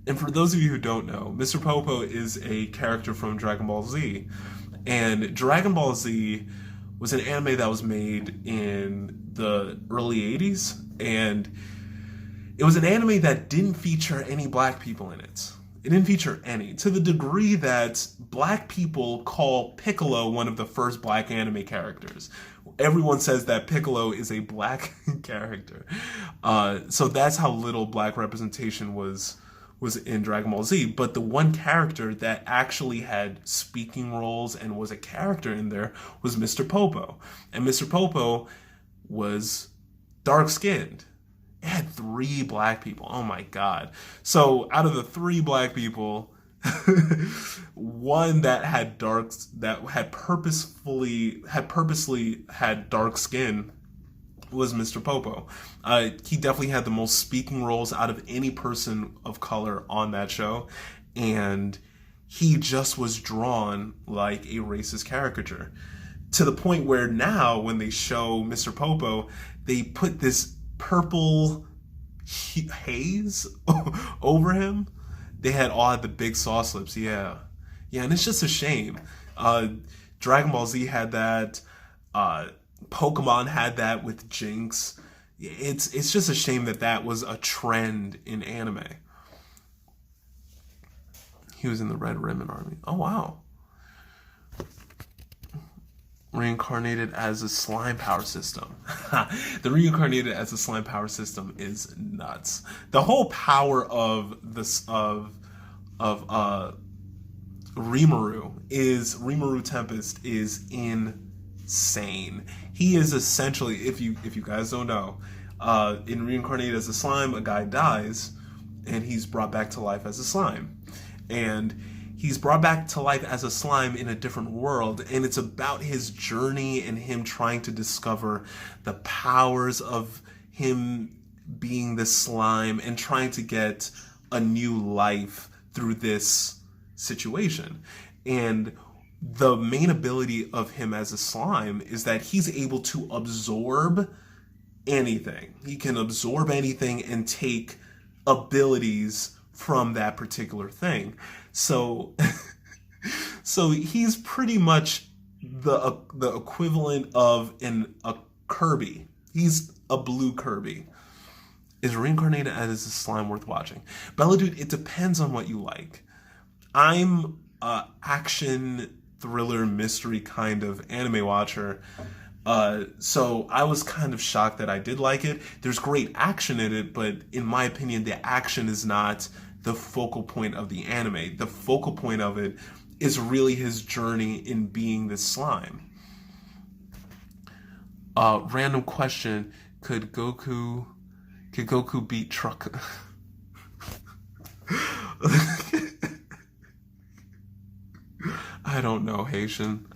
And for those of you who don't know, Mr. Popo is a character from Dragon Ball Z. And Dragon Ball Z was an anime that was made in the early 80s, and it was an anime that didn't feature any black people in it. It didn't feature any, to the degree that black people call Piccolo one of the first black anime characters. Everyone says that Piccolo is a black character. So that's how little black representation was in Dragon Ball Z. But the one character that actually had speaking roles and was a character in there was Mr. Popo. And Mr. Popo was dark-skinned. It had 3 black people. Oh my God. So out of the 3 black people, one that had purposely had dark skin was Mr. Popo. He definitely had the most speaking roles out of any person of color on that show, and he just was drawn like a racist caricature, to the point where now when they show Mr. Popo, they put this purple haze over him. They all had the big sauce lips. Yeah, and it's just a shame. Dragon Ball Z had that. Pokemon had that with Jinx. It's just a shame that was a trend in anime. He was in the Red Ribbon Army. Oh wow. Reincarnated as a slime power system. The reincarnated as a slime power system is nuts. The whole power of Rimuru Tempest is insane. He is essentially, if you guys don't know, in Reincarnated as a Slime, a guy dies and he's brought back to life as a slime. And he's brought back to life as a slime in a different world, and it's about his journey and him trying to discover the powers of him being this slime and trying to get a new life through this situation. And the main ability of him as a slime is that he's able to absorb anything. He can absorb anything and take abilities from that particular thing. So he's pretty much the equivalent of a Kirby. He's a blue Kirby. Is Reincarnated as a slime worth watching? Bella Dude, it depends on what you like. I'm a action, thriller, mystery kind of anime watcher. So I was kind of shocked that I did like it. There's great action in it, but in my opinion, the action is not the focal point of the anime. The focal point of it is really his journey in being this slime. Random question: Could Goku beat Truck? I don't know, Haitian.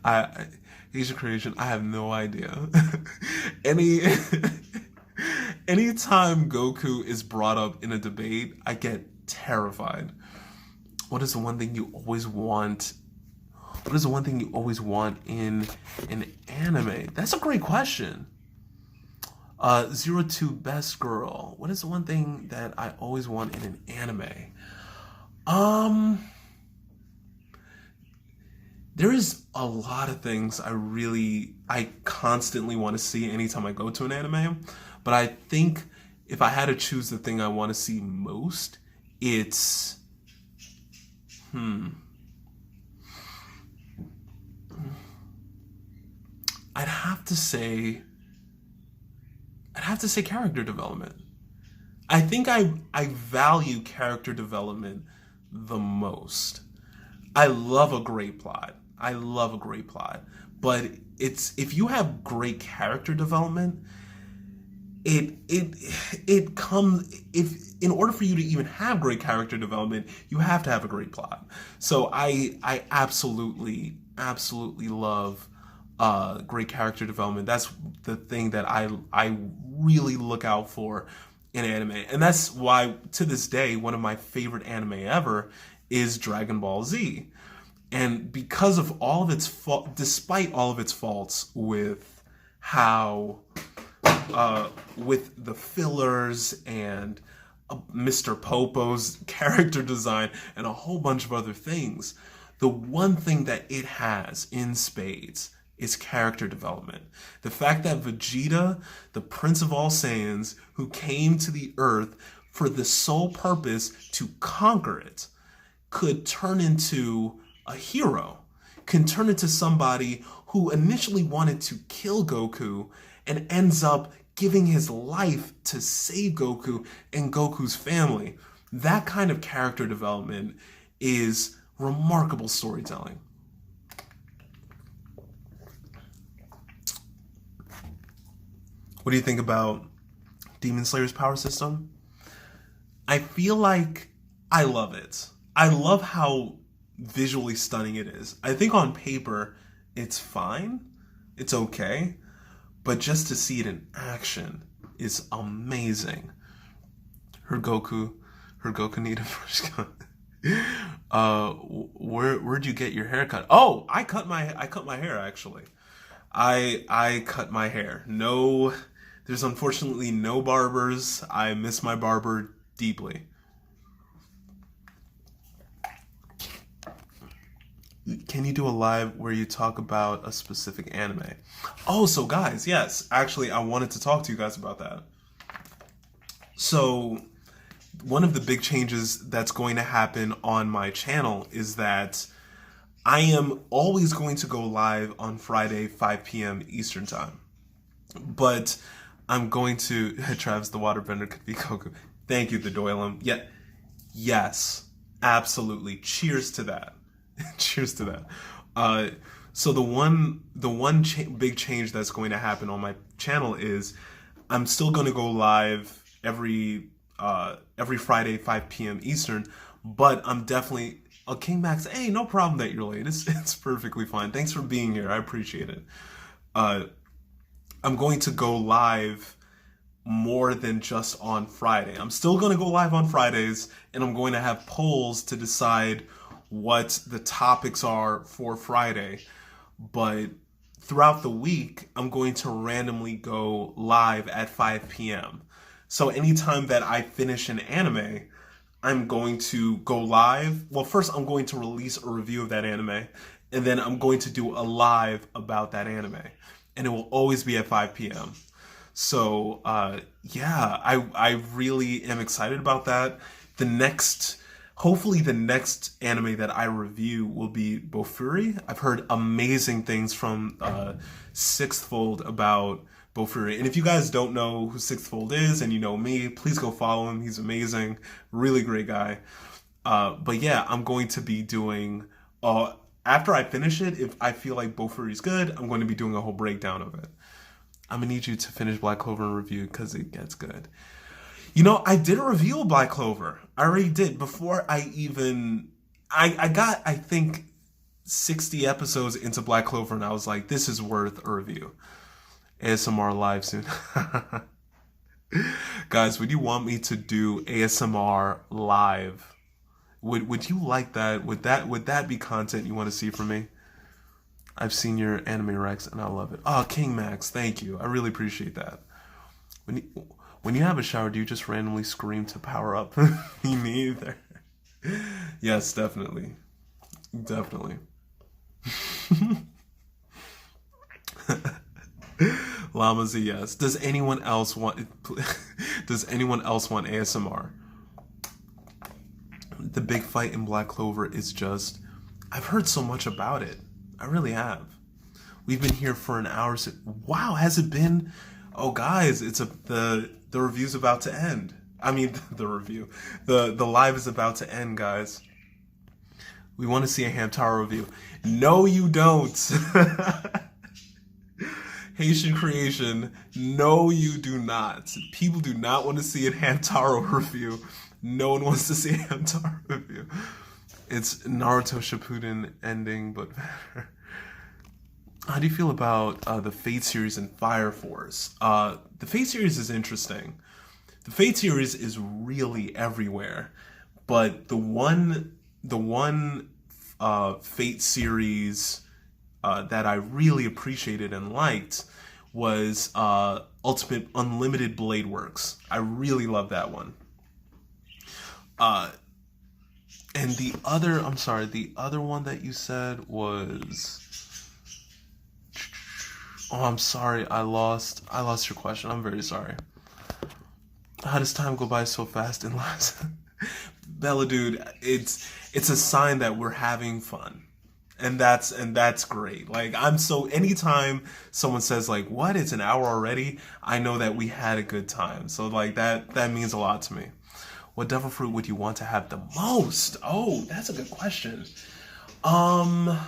Asian creation. I have no idea. Anytime Goku is brought up in a debate, I get terrified. What is the one thing you always want? What is the one thing you always want in an anime? That's a great question. 02 Best Girl. What is the one thing that I always want in an anime? There is a lot of things I constantly want to see anytime I go to an anime, but I think if I had to choose the thing I want to see most, it's I'd have to say character development. I think I value character development the most. I love a great plot. But if you have great character development, it comes, if in order for you to even have great character development, you have to have a great plot. So I absolutely love great character development. That's the thing that I really look out for in anime, and that's why to this day one of my favorite anime ever is Dragon Ball Z. And because of all of its despite all of its faults with how with the fillers and Mr. Popo's character design and a whole bunch of other things, the one thing that it has in spades is character development. The fact that Vegeta, the Prince of all Saiyans, who came to the Earth for the sole purpose to conquer it, could turn into a hero, can turn into somebody who initially wanted to kill Goku and ends up giving his life to save Goku and Goku's family. That kind of character development is remarkable storytelling. What do you think about Demon Slayer's power system? I feel like I love it. I love how visually stunning it is. I think on paper, it's fine. It's okay. But just to see it in action is amazing. Her Goku need a fresh cut. Where'd you get your haircut? Oh, I cut my hair actually. I cut my hair. No, there's unfortunately no barbers. I miss my barber deeply. Can you do a live where you talk about a specific anime? Oh, so guys, yes, actually I wanted to talk to you guys about that. So one of the big changes that's going to happen on my channel is that I am always going to go live on Friday, 5 p.m. Eastern time. But I'm going to... Travis the Waterbender could be Goku. Thank you, the Doylem. Yeah, yes, absolutely. Cheers to that. Cheers to that. So the one big change that's going to happen on my channel is I'm still going to go live every Friday, 5 p.m. Eastern, but I'm definitely... King Max, hey, no problem that you're late. It's perfectly fine. Thanks for being here. I appreciate it. I'm going to go live more than just on Friday. I'm still going to go live on Fridays, and I'm going to have polls to decide what the topics are for Friday. But throughout the week, I'm going to randomly go live at 5 p.m. So anytime that I finish an anime, I'm going to go live. Well, first I'm going to release a review of that anime, and then I'm going to do a live about that anime. And it will always be at 5 p.m. So, yeah, I really am excited about that. Hopefully the next anime that I review will be Bofuri. I've heard amazing things from Sixth Fold about Bofuri. And if you guys don't know who Sixth Fold is and you know me, please go follow him. He's amazing. Really great guy. But yeah, I'm going to be doing... after I finish it, if I feel like Bofuri's good, I'm going to be doing a whole breakdown of it. I'm going to need you to finish Black Clover and review because it gets good. You know, I did a review of Black Clover. I already did. Before I even... I got, I think, 60 episodes into Black Clover, and I was like, this is worth a review. ASMR live soon. Guys, would you want me to do ASMR live? Would you like that? Would that be content you want to see from me? I've seen your anime Rex, and I love it. Oh, King Max, thank you. I really appreciate that. When you have a shower, do you just randomly scream to power up? Me neither. Yes, definitely. Definitely. Llama Z, yes. Does anyone else want ASMR? The big fight in Black Clover is just... I've heard so much about it. I really have. We've been here for an hour. Wow, has it been... Oh, guys, the review's about to end. I mean, the review. The live is about to end, guys. We want to see a Hamtaro review. No, you don't. Haitian creation. No, you do not. People do not want to see a Hamtaro review. No one wants to see a Hamtaro review. It's Naruto Shippuden ending, but better. How do you feel about the Fate series and Fire Force? The Fate series is interesting. The Fate series is really everywhere, but the one Fate series that I really appreciated and liked was Ultimate Unlimited Blade Works. I really love that one. And the other one that you said was, oh, I'm sorry, I lost your question. I'm very sorry. How does time go by so fast in lives? Bella, dude, it's a sign that we're having fun. And that's great. Like, I'm so anytime someone says like, "What? It's an hour already?" I know that we had a good time. So like that means a lot to me. What devil fruit would you want to have the most? Oh, that's a good question. Um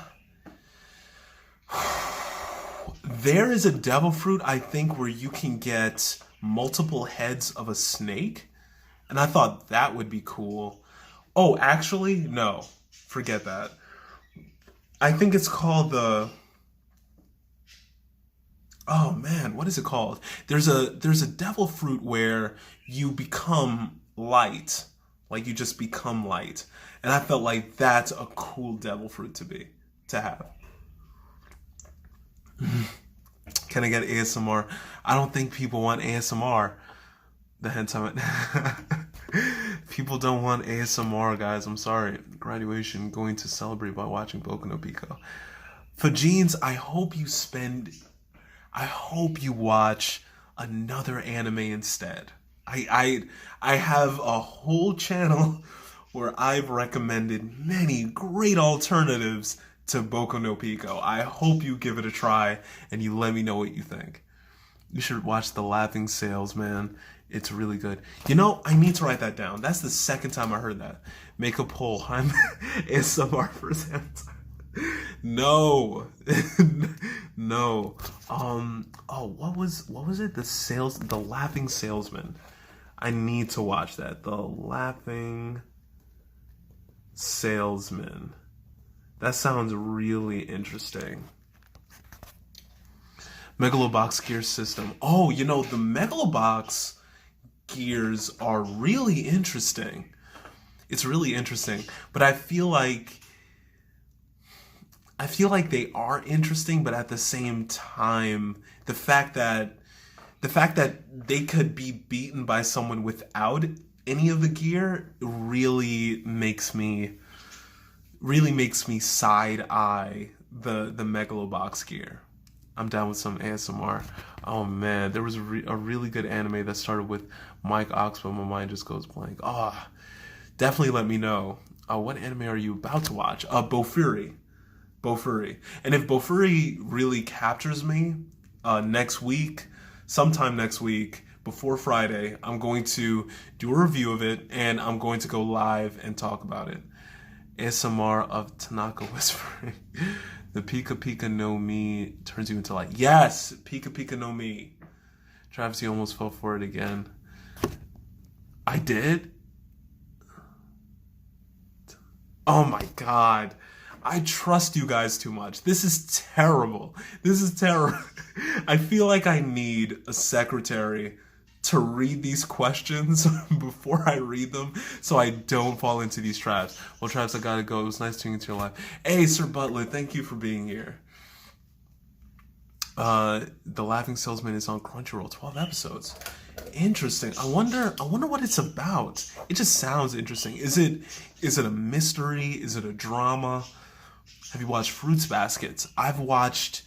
there is a devil fruit I think where you can get multiple heads of a snake, and I thought that would be cool. Oh, actually, no. Forget that. I think it's called the, oh man, what is it called? There's a devil fruit where you become light. Like you just become light. And I felt like that's a cool devil fruit to have. Can I get ASMR? I don't think people want ASMR. The hentai. People don't want ASMR, guys. I'm sorry. Graduation, going to celebrate by watching Boku no Pico. For jeans, I hope you watch another anime instead. I have a whole channel where I've recommended many great alternatives to Boku no Pico. I hope you give it a try and you let me know what you think. You should watch The Laughing Salesman. It's really good. You know, I need to write that down. That's the second time I heard that. Make a poll. I'm ASMR present. No. No. Oh, what was it? The Laughing Salesman. I need to watch that. The Laughing Salesman. That sounds really interesting. Megalobox gear system. Oh, you know, the Megalobox gears are really interesting. It's really interesting, but I feel like they are interesting, but at the same time, the fact that they could be beaten by someone without any of the gear really makes me side eye the Megalobox gear. I'm down with some ASMR. Oh man, there was a really good anime that started with Mike Ox, but my mind just goes blank. Oh, definitely let me know. What anime are you about to watch? Bofuri. And if Bofuri really captures me, sometime next week, before Friday, I'm going to do a review of it, and I'm going to go live and talk about it. ASMR of Tanaka whispering. The Pika Pika no Mi turns you into light. Yes! Pika Pika no Mi. Travis, you almost fell for it again. I did? Oh my god. I trust you guys too much. This is terrible. I feel like I need a secretary to read these questions before I read them so I don't fall into these traps. Well, Travis, I gotta go. It was nice tuning into your life. Hey, Sir Butler, thank you for being here. The Laughing Salesman is on Crunchyroll, 12 episodes. Interesting. I wonder what it's about. It just sounds interesting. Is it a mystery? Is it a drama? Have you watched Fruits Baskets? I watched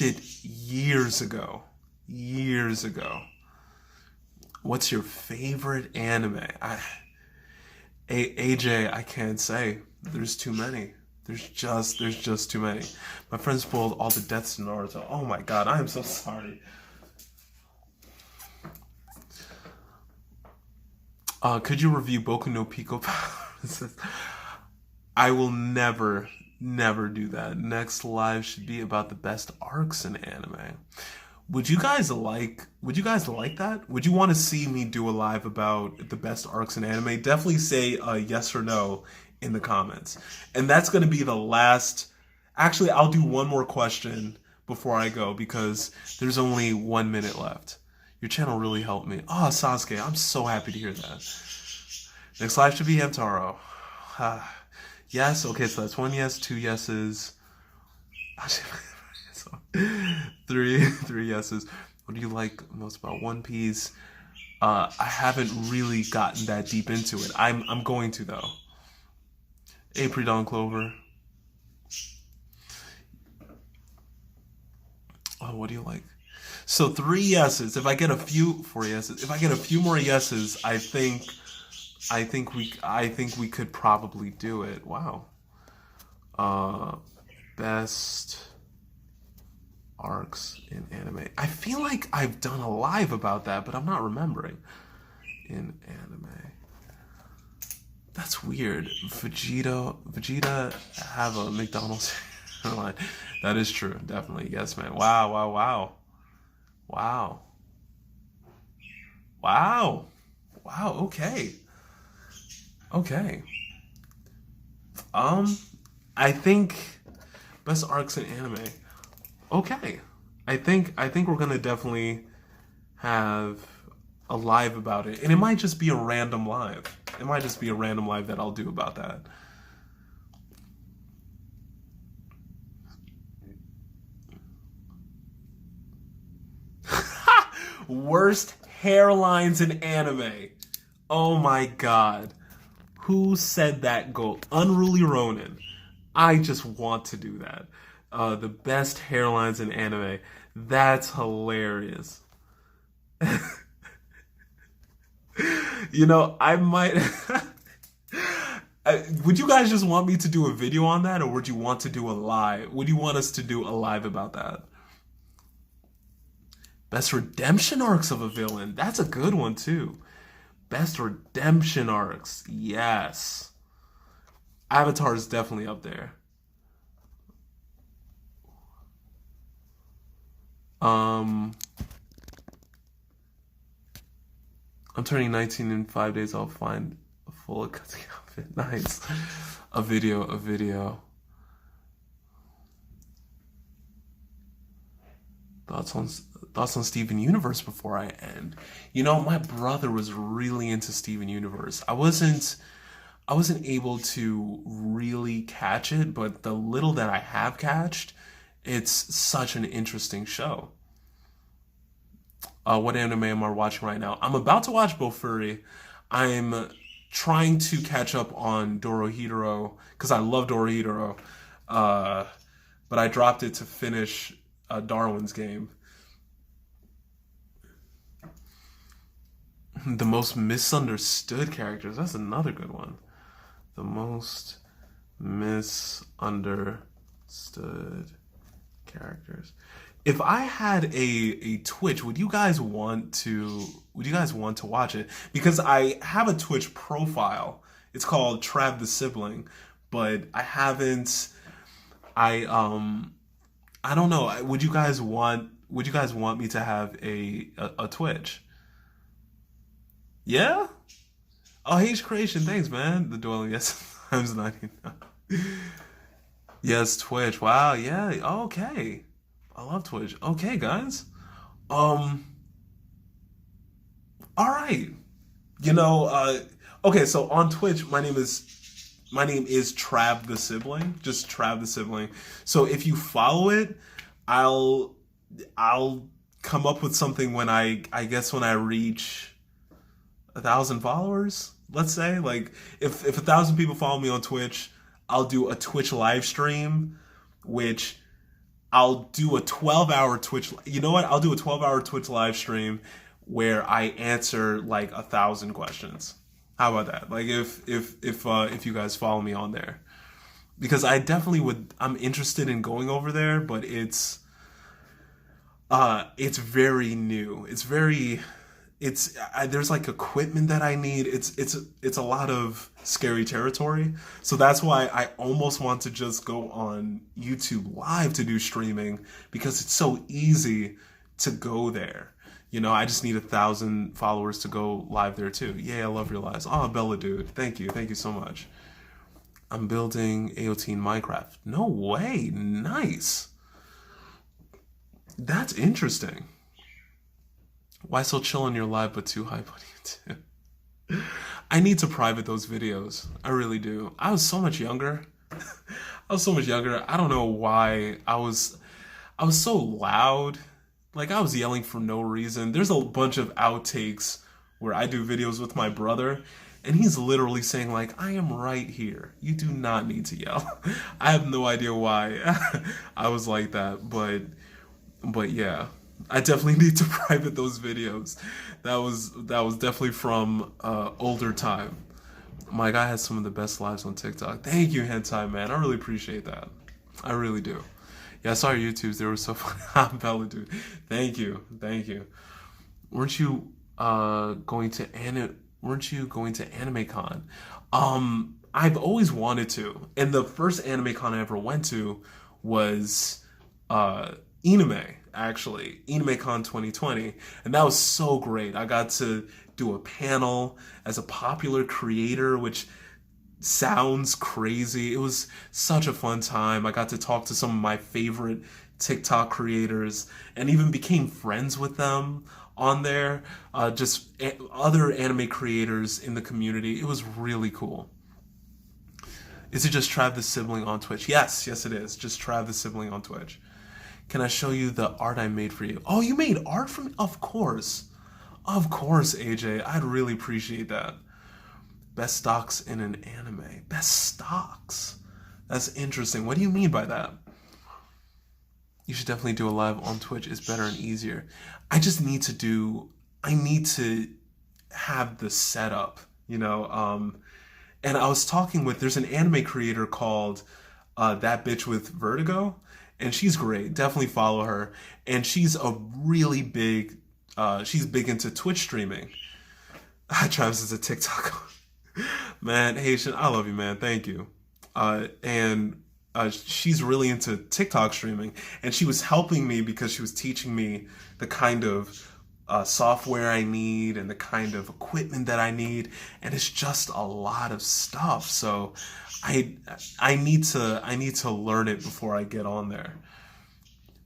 it years ago. What's your favorite anime? AJ, I can't say. There's too many. There's just too many. My friend spoiled all the deaths in Naruto. Oh my god, I am so sorry. Could you review Boku no Pico? I will never do that. Next live should be about the best arcs in anime. Would you guys like that? Would you want to see me do a live about the best arcs in anime? Definitely say yes or no in the comments. And that's going to be the last. Actually, I'll do one more question before I go because there's only 1 minute left. Your channel really helped me. Oh, Sasuke, I'm so happy to hear that. Next live should be Hamtaro. Yes, okay, so that's 1 yes, 2 yeses. Three yeses. What do you like most about One Piece? I haven't really gotten that deep into it. I'm going to though. April Dawn Clover. Oh, what do you like? So 3 yeses. If I get a few 4 yeses, if I get a few more yeses, I think we could probably do it. Wow. Uh, best arcs in anime. I feel like I've done a live about that, but I'm not remembering. In anime. That's weird. Vegeta have a McDonald's line. That is true, definitely. Yes, man. Wow, wow, wow. Wow. Wow. Wow, okay. Okay. Um, I think best arcs in anime. Okay. I think we're gonna definitely have a live about it. And it might just be a random live. It might just be a random live that I'll do about that. Worst hairlines in anime. Oh my god. Who said that goal? Unruly Ronin. I just want to do that. The best hairlines in anime. That's hilarious. I might. Would you guys just want me to do a video on that, or would you want to do a live? Would you want us to do a live about that? Best redemption arcs of a villain. That's a good one, too. Best redemption arcs. Yes. Avatar is definitely up there. Um, I'm turning 19 in 5 days. I'll find a full cutting outfit. Nice. A video. Thoughts on thoughts on Steven Universe before I end. My brother was really into Steven Universe. I wasn't able to really catch it, but the little that I have catched, it's such an interesting show. What anime am I watching right now? I'm about to watch Bofuri. I'm trying to catch up on Dorohedoro because I love Dorohedoro, uh, but I dropped it to finish Darwin's Game. The most misunderstood characters. That's another good one. The most misunderstood characters. If I had a Twitch, would you guys want to watch it? Because I have a Twitch profile. It's called Travisthesibling, but I I don't know. Would you guys want me to have a Twitch? Yeah? Oh, H Creation, thanks, man. The Doyle, yes, times 99. Yes, Twitch. Wow, yeah. Okay. I love Twitch. Okay, guys. Um, all right. Okay, so on Twitch, my name is Trav the Sibling, just Trav the Sibling. So if you follow it, I'll I'll come up with something when I guess when I reach 1,000 followers, let's say. Like if 1,000 people follow me on Twitch, I'll do a Twitch live stream, which I'll do a 12-hour Twitch. You know what? I'll do a 12-hour Twitch live stream where I answer like 1,000 questions. How about that? Like if you guys follow me on there, because I definitely would. I'm interested in going over there, but it's very new. There's like equipment that I need. It's a lot of scary territory. So that's why I almost want to just go on YouTube live to do streaming, because it's so easy to go there. I just need 1,000 followers to go live there too. Yeah, I love your lives. Oh, Bella dude, thank you so much. I'm building AOT in Minecraft. No way, nice. That's interesting. Why so chill on your live but too hype on YouTube? I need to private those videos. I really do. I was so much younger. I was so much younger. I don't know why I was so loud. Like I was yelling for no reason. There's a bunch of outtakes where I do videos with my brother, And he's literally saying like, I am right here. You do not need to yell. I have no idea why I was like that, but yeah. I definitely need to private those videos. That was definitely from older time. My guy has some of the best lives on TikTok. Thank you, Hentai Man. I really appreciate that. I really do. Yeah, I saw your YouTubes. They were so funny. Bella, dude. Thank you. Thank you. Weren't you weren't you going to AnimeCon? I've always wanted to. And the first AnimeCon I ever went to was Anime, actually. AnimeCon 2020. And that was so great. I got to do a panel as a popular creator, which sounds crazy. It was such a fun time. I got to talk to some of my favorite TikTok creators and even became friends with them on there. Other anime creators in the community. It was really cool. Is it just Travisthesibling on Twitch? Yes, it is. Just Travisthesibling on Twitch. Can I show you the art I made for you? Oh, you made art for me? Of course. Of course, AJ. I'd really appreciate that. Best stocks in an anime. Best stocks? That's interesting. What do you mean by that? You should definitely do a live on Twitch. It's better and easier. I need to have the setup, and I was talking there's an anime creator called That Bitch with Vertigo, and she's great. Definitely follow her. And she's a really big, she's big into Twitch streaming. Travis is a TikTok. Man, Haitian, I love you, man. Thank you. And she's really into TikTok streaming, and she was helping me because she was teaching me the kind of software I need and the kind of equipment that I need, and it's just a lot of stuff. So I need to learn it before I get on there.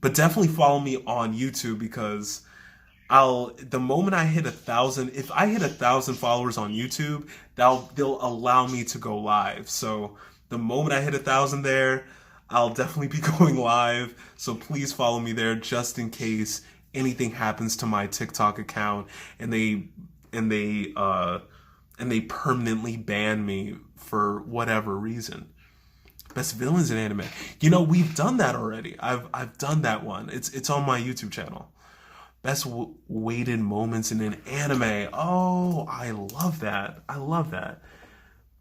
But definitely follow me on YouTube, because the moment I hit 1,000, if I hit 1,000 followers on YouTube, they'll allow me to go live. So the moment I hit 1,000 there, I'll definitely be going live. So please follow me there, just in case anything happens to my TikTok account and they permanently ban me for whatever reason. Best villains in anime. We've done that already. I've done that one. It's on my YouTube channel. Best weighted moments in an anime. Oh, I love that. I love that.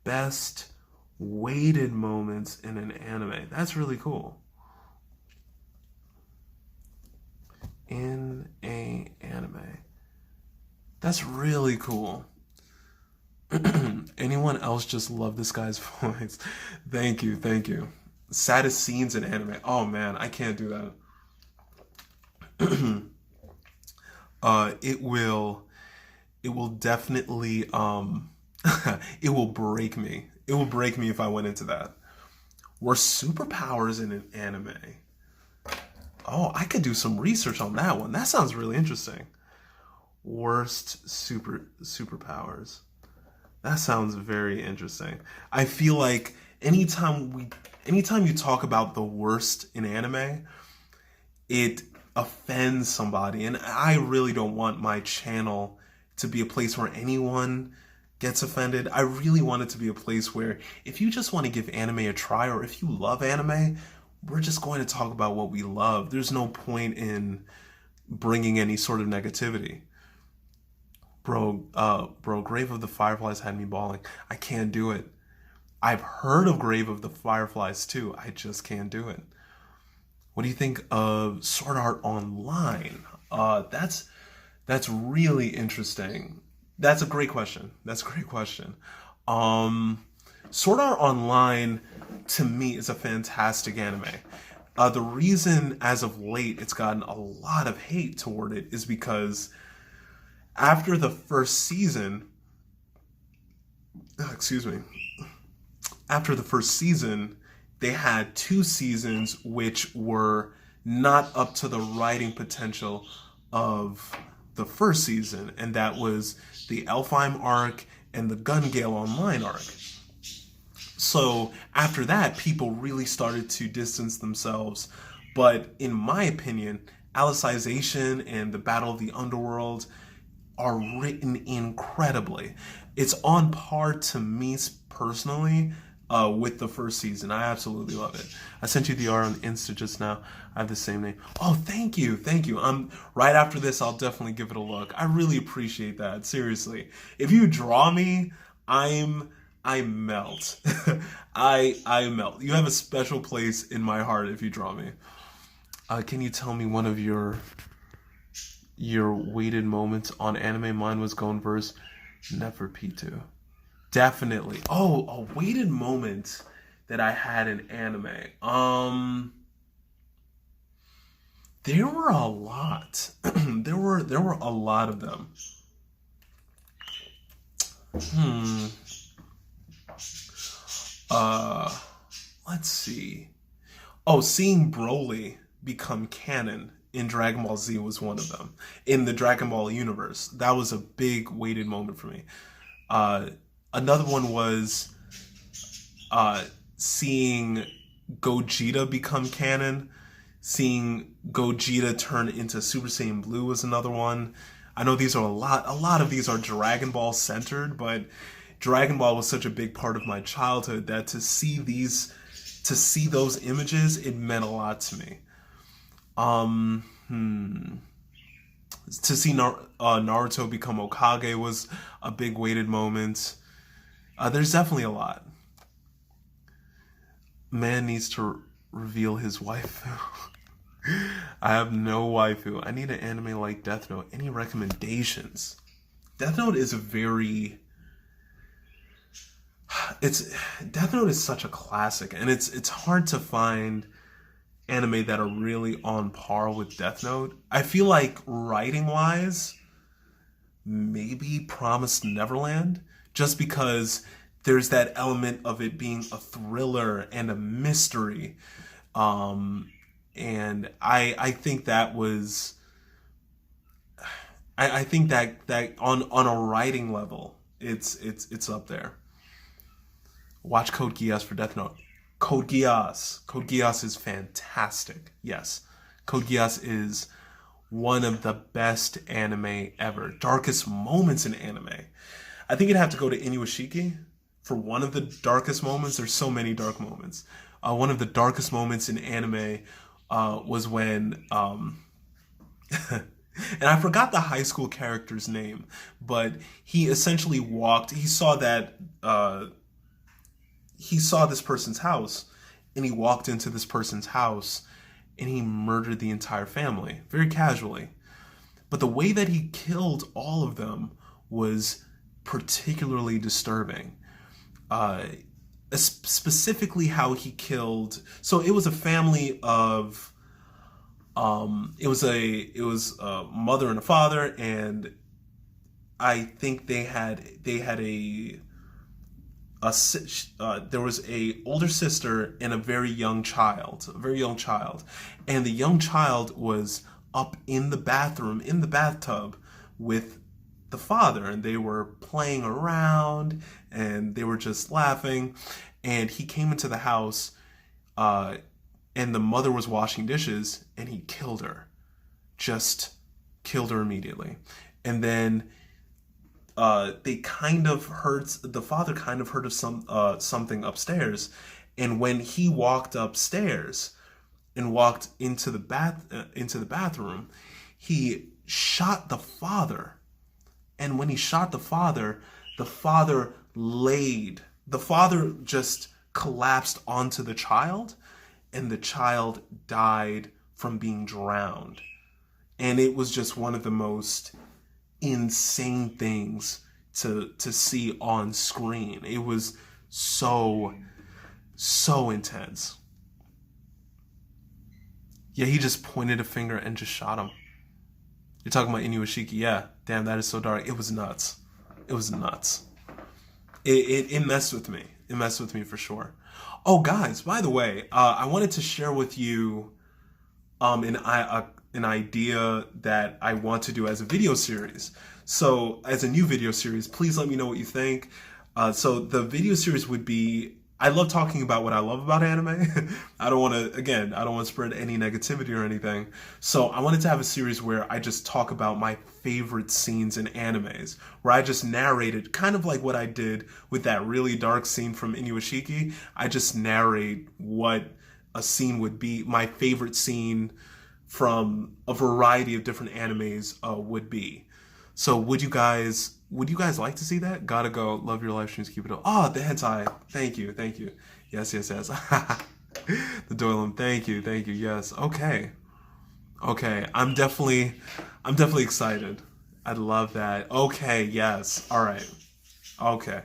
Best weighted moments in an anime. That's really cool. In a anime. That's really cool. Anyone else just love this guy's voice? Thank you. Saddest scenes in anime. Oh man, I can't do that. It will definitely it will break me. It will break me if I went into that. Were superpowers in an anime? Oh, I could do some research on that one. That sounds really interesting. Worst superpowers. That sounds very interesting. I feel like anytime you talk about the worst in anime, it offends somebody, and I really don't want my channel to be a place where anyone gets offended. I really want it to be a place where if you just want to give anime a try, or if you love anime, we're just going to talk about what we love. There's no point in bringing any sort of negativity. Bro, Grave of the Fireflies had me bawling. I can't do it. I've heard of Grave of the Fireflies too. I just can't do it. What do you think of Sword Art Online? That's really interesting. That's a great question. Sword Art Online, to me, is a fantastic anime. The reason, as of late, it's gotten a lot of hate toward it is because after the first season, they had 2 seasons which were not up to the writing potential of the first season, and that was the Elfheim arc and the Gun Gale Online arc. So after that, people really started to distance themselves. But in my opinion, Alicization and the Battle of the Underworld are written incredibly incredibly. It's on par to me personally with the first season. I absolutely love it. I sent you the art on Insta just now. I have the same name. Oh, thank you, thank you. Right after this, I'll definitely give it a look. I really appreciate that. Seriously, if you draw me, I melt. I melt. You have a special place in my heart if you draw me. Can you tell me one of your weighted moments on anime? Mine was Gon verse Neferpitou. Definitely. Oh, a weighted moment that I had in anime. There were a lot. there were a lot of them. Let's see. Oh, seeing Broly become canon in Dragon Ball Z was one of them. In the Dragon Ball universe, that was a big weighted moment for me. Another one was seeing Gogeta become canon. Seeing Gogeta turn into Super Saiyan Blue was another one. I know these are a lot of these are Dragon Ball centered, but Dragon Ball was such a big part of my childhood that to see those images, it meant a lot to me. To see Naruto become Hokage was a big weighted moment. There's definitely a lot. Man needs to reveal his waifu. I have no waifu. I need an anime like Death Note. Any recommendations? Death Note is Death Note is such a classic, and it's hard to find anime that are really on par with Death Note. I feel like writing wise, maybe Promised Neverland, just because there's that element of it being a thriller and a mystery. And I think that was, I think that on a writing level, it's up there. Watch Code Geass for Death Note. Code Geass is fantastic. Yes, Code Geass is one of the best anime ever. Darkest moments in anime. I think you'd have to go to Inuashiki for one of the darkest moments. There's so many dark moments. One of the darkest moments in anime was when, and I forgot the high school character's name, but he essentially he saw this person's house, and he walked into this person's house, and he murdered the entire family, very casually. But the way that he killed all of them was particularly disturbing. Specifically how he killed, so it was a family of, it was a mother and a father, and I think they had there was a older sister and a very young child, and the young child was up in the bathtub with the father, and they were playing around and they were just laughing, and he came into the house, and the mother was washing dishes, and he killed her immediately. And then the father kind of heard of something upstairs, and when he walked upstairs and walked into the bathroom, he shot the father. And when he shot the father just collapsed onto the child, and the child died from being drowned. And it was just one of the most insane things to see on screen. It was so intense. Yeah, he just pointed a finger and just shot him. You're talking about Inuashiki? Yeah. Damn, that is so dark. It was nuts. It messed with me. It messed with me for sure. Oh, guys, by the way, I wanted to share with you an idea that I want to do as a video series. So, as a new video series, please let me know what you think. So the video series would be, I love talking about what I love about anime. I don't want to, again, I don't want to spread any negativity or anything. So I wanted to have a series where I just talk about my favorite scenes in animes, where I just narrated kind of like what I did with that really dark scene from Inuashiki. I just narrate what a scene would be, my favorite scene from a variety of different animes would be. So would you guys like to see that? Gotta go. Love your live streams. Keep it up. Oh, the hentai. Thank you. Thank you. Yes, yes, yes. The Doylem. Thank you. Thank you. Yes. Okay. Okay. I'm definitely excited. I love that. Okay. Yes. All right. Okay.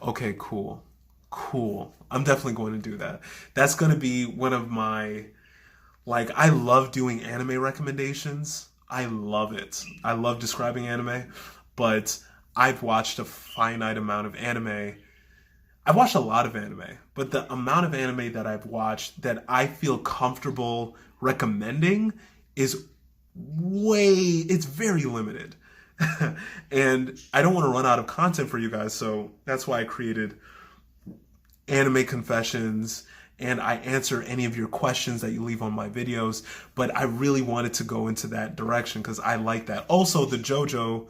Okay. Cool. Cool. I'm definitely going to do that. That's going to be one of my, like, I love doing anime recommendations. I love it. I love describing anime, but I've watched a finite amount of anime. I've watched a lot of anime, but the amount of anime that I've watched that I feel comfortable recommending is it's very limited. And I don't want to run out of content for you guys, so that's why I created Anime Confessions, and I answer any of your questions that you leave on my videos. But I really wanted to go into that direction because I like that. Also, the JoJo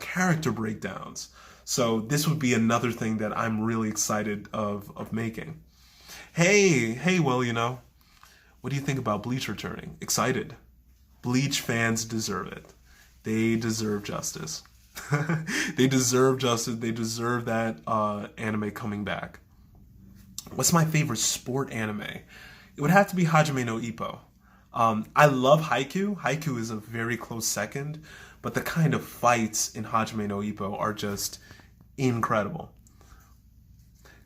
character breakdowns. So this would be another thing that I'm really excited of making. Hey, well, what do you think about Bleach returning? Excited. Bleach fans deserve it. They deserve justice. They deserve justice. They deserve that anime coming back. What's my favorite sport anime? It would have to be Hajime no Ippo. I love Haikyuu. Haikyuu is a very close second, but the kind of fights in Hajime no Ippo are just incredible.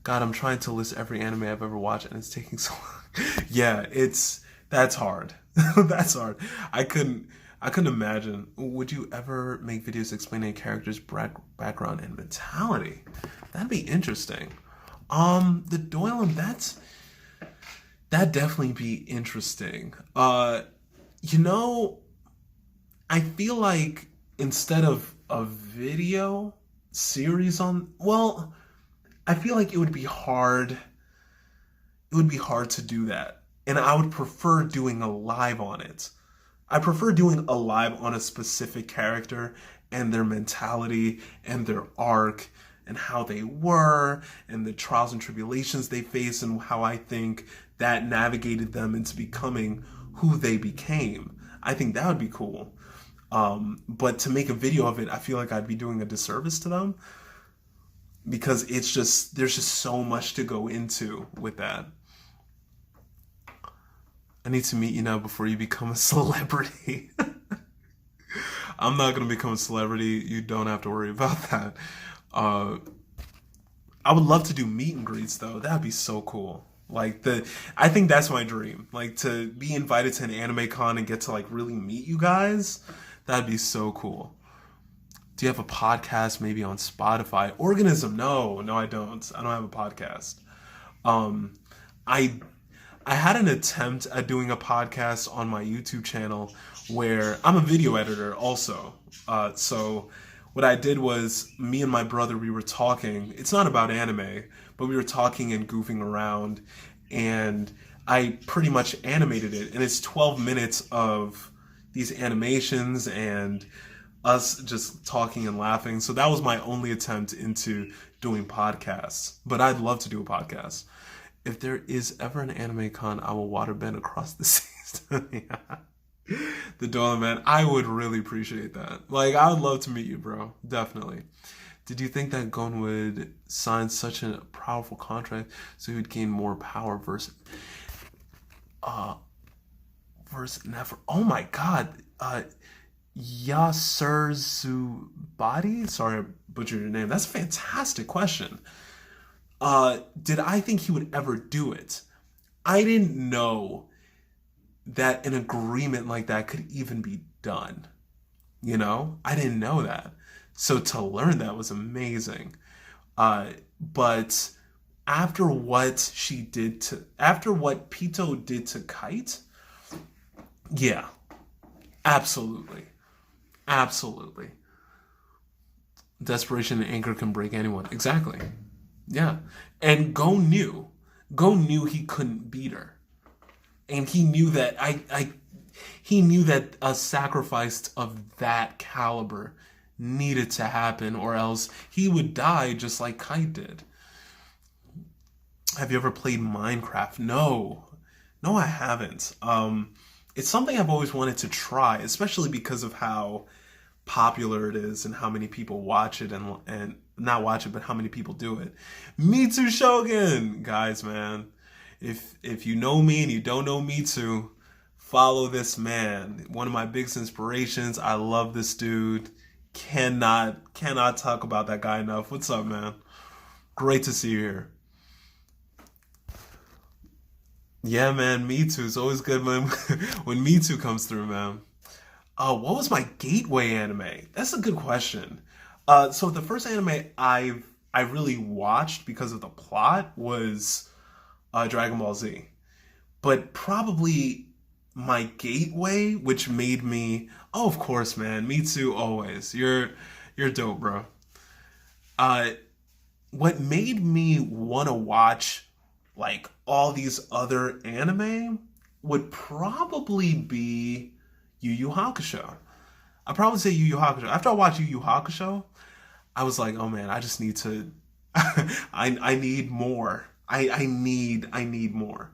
God, I'm trying to list every anime I've ever watched, and it's taking so long. Yeah, that's hard. That's hard. I couldn't imagine. Would you ever make videos explaining a character's background and mentality? That'd be interesting. The Doylem, that'd definitely be interesting. I feel like instead of a video series I feel like it would be hard. It would be hard to do that. And I would prefer doing a live on it. I prefer doing a live on a specific character and their mentality and their arc and how they were and the trials and tribulations they faced and how I think that navigated them into becoming who they became. I think that would be cool. But to make a video of it, I feel like I'd be doing a disservice to them because there's just so much to go into with that. I need to meet you now before you become a celebrity. I'm not going to become a celebrity. You don't have to worry about that. I would love to do meet and greets though. That'd be so cool. I think that's my dream. Like to be invited to an anime con and get to like really meet you guys. That'd be so cool. Do you have a podcast maybe on Spotify? Organism? No, I don't. I don't have a podcast. I had an attempt at doing a podcast on my YouTube channel where I'm a video editor also. So what I did was me and my brother, we were talking. It's not about anime, but we were talking and goofing around, and I pretty much animated it. And it's 12 minutes of these animations and us just talking and laughing. So that was my only attempt into doing podcasts. But I'd love to do a podcast. If there is ever an anime con, I will waterbend across the seas. Yeah. The Dolan, man, I would really appreciate that. Like, I would love to meet you, bro. Definitely. Did you think that Gon would sign such a powerful contract so he would gain more power versus Never? Oh my God. Yasser Zubadi? Sorry, I butchered your name. That's a fantastic question. Did I think he would ever do it? I didn't know that an agreement like that could even be done. I didn't know that. So to learn that was amazing. But after what Pito did to Kite, yeah, absolutely. Desperation and anger can break anyone. Exactly. Yeah. And Go knew he couldn't beat her. And he knew that he knew that a sacrifice of that caliber needed to happen, or else he would die just like Kite did. Have you ever played Minecraft? No. No, I haven't. It's something I've always wanted to try, especially because of how popular it is and how many people watch it and not watch it, but how many people do it. Mitsu Shogun, guys, man. If you know me and you don't know Mitsu, follow this man. One of my biggest inspirations. I love this dude. Cannot talk about that guy enough. What's up, man? Great to see you here. Yeah, man, Me Too. It's always good when when Me Too comes through, man. What was my gateway anime? That's a good question. So the first anime I really watched because of the plot was Dragon Ball Z. But probably my gateway, which made me, oh, of course, man, Me Too, always. You're dope, bro. Uh, what made me want to watch like all these other anime would probably be Yu Yu Hakusho. I'd probably say Yu Yu Hakusho. After I watched Yu Yu Hakusho, I was like, oh man, I just need to I need more. I need more.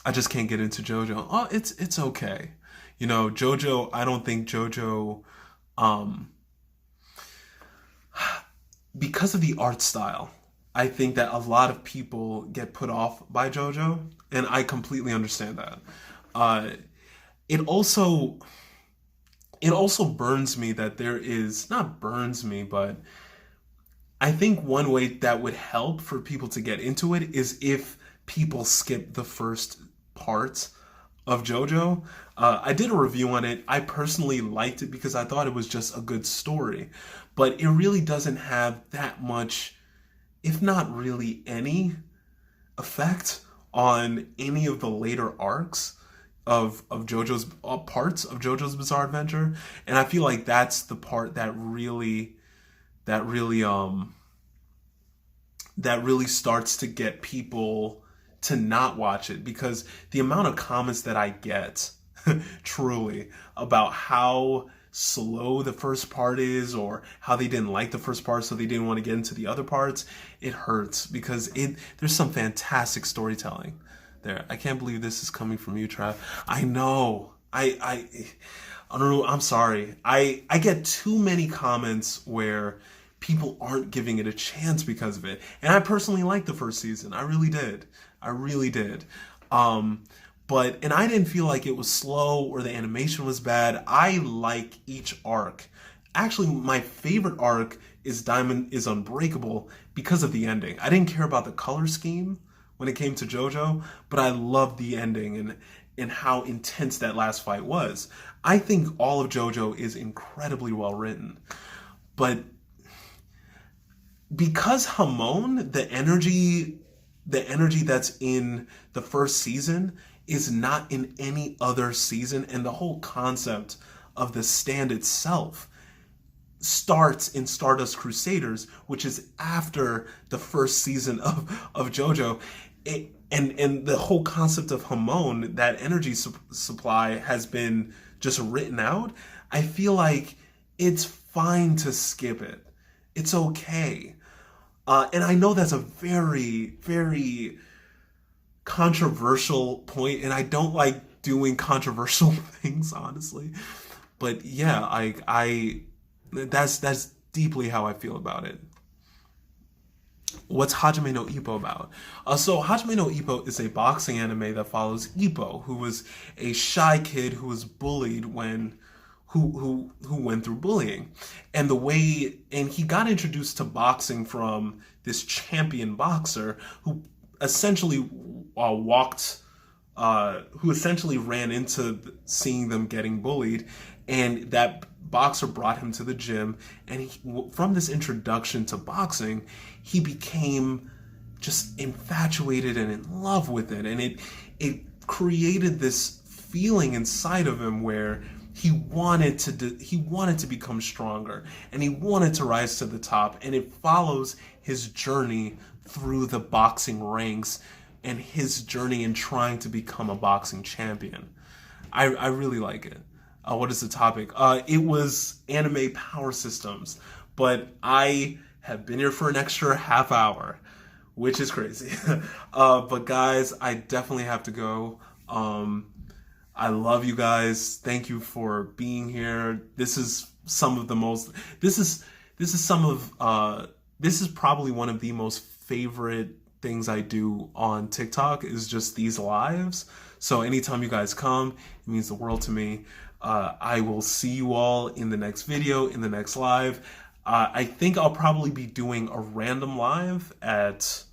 I just can't get into JoJo. Oh, it's okay. You know, JoJo, I don't think JoJo um because of the art style, I think that a lot of people get put off by JoJo, and I completely understand that. Uh, it also it also burns me that there is, not burns me, but I think one way that would help for people to get into it is if people skip the first part of JoJo. I did a review on it. I personally liked it because I thought it was just a good story, but it really doesn't have that much, if not really any, effect on any of the later arcs of JoJo's parts of JoJo's Bizarre Adventure, and I feel like that's the part that really that really starts to get people to not watch it, because the amount of comments that I get truly about how slow the first part is, or how they didn't like the first part so they didn't want to get into the other parts, it hurts because there's some fantastic storytelling there. I can't believe this is coming from you, Trav. I know. I don't know. I'm sorry. I get too many comments where people aren't giving it a chance because of it. And I personally liked the first season. I really did. I really did. And I didn't feel like it was slow or the animation was bad. I like each arc. Actually, my favorite arc is Diamond is Unbreakable because of the ending. I didn't care about the color scheme when it came to JoJo, but I loved the ending and how intense that last fight was. I think all of JoJo is incredibly well written. But because Hamon, the energy that's in the first season is not in any other season, and the whole concept of the stand itself starts in Stardust Crusaders, which is after the first season of JoJo. And the whole concept of Hamon, that energy supply, has been just written out. I feel like it's fine to skip it. It's okay. And I know that's a very, very controversial point, and I don't like doing controversial things, honestly. But yeah, that's deeply how I feel about it. What's Hajime no Ippo about? So Hajime no Ippo is a boxing anime that follows Ippo, who was a shy kid who was bullied who went through bullying, and he got introduced to boxing from this champion boxer who essentially who essentially ran into seeing them getting bullied, and that boxer brought him to the gym, and from this introduction to boxing, he became just infatuated and in love with it, and it created this feeling inside of him where he wanted to become stronger, and he wanted to rise to the top, and it follows his journey through the boxing ranks and his journey in trying to become a boxing champion. I really like it. What is the topic? It was anime power systems, but I have been here for an extra half hour, which is crazy. But guys, I definitely have to go. I love you guys. Thank you for being here. This is some of the most. This is some of. This is probably one of the most favorite things I do on TikTok is just these lives. So anytime you guys come, it means the world to me. I will see you all in the next video, in the next live. I think I'll probably be doing a random live at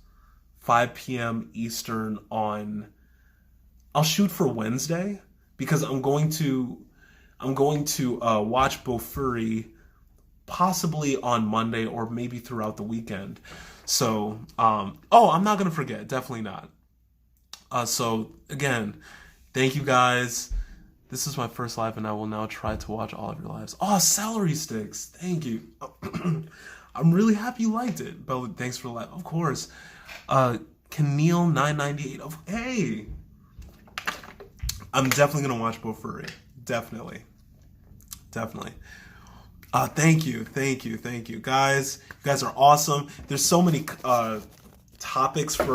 5 p.m. Eastern on. I'll shoot for Wednesday because I'm going to watch Bofuri possibly on Monday or maybe throughout the weekend. So, I'm not gonna forget. Definitely not. So again, thank you guys. This is my first live, and I will now try to watch all of your lives. Oh, celery sticks. Thank you. I'm really happy you liked it. But thanks for the live. Of course. Keneal 998. Hey. I'm definitely going to watch Bofuri. Definitely. Thank you. Guys, you guys are awesome. There's so many topics for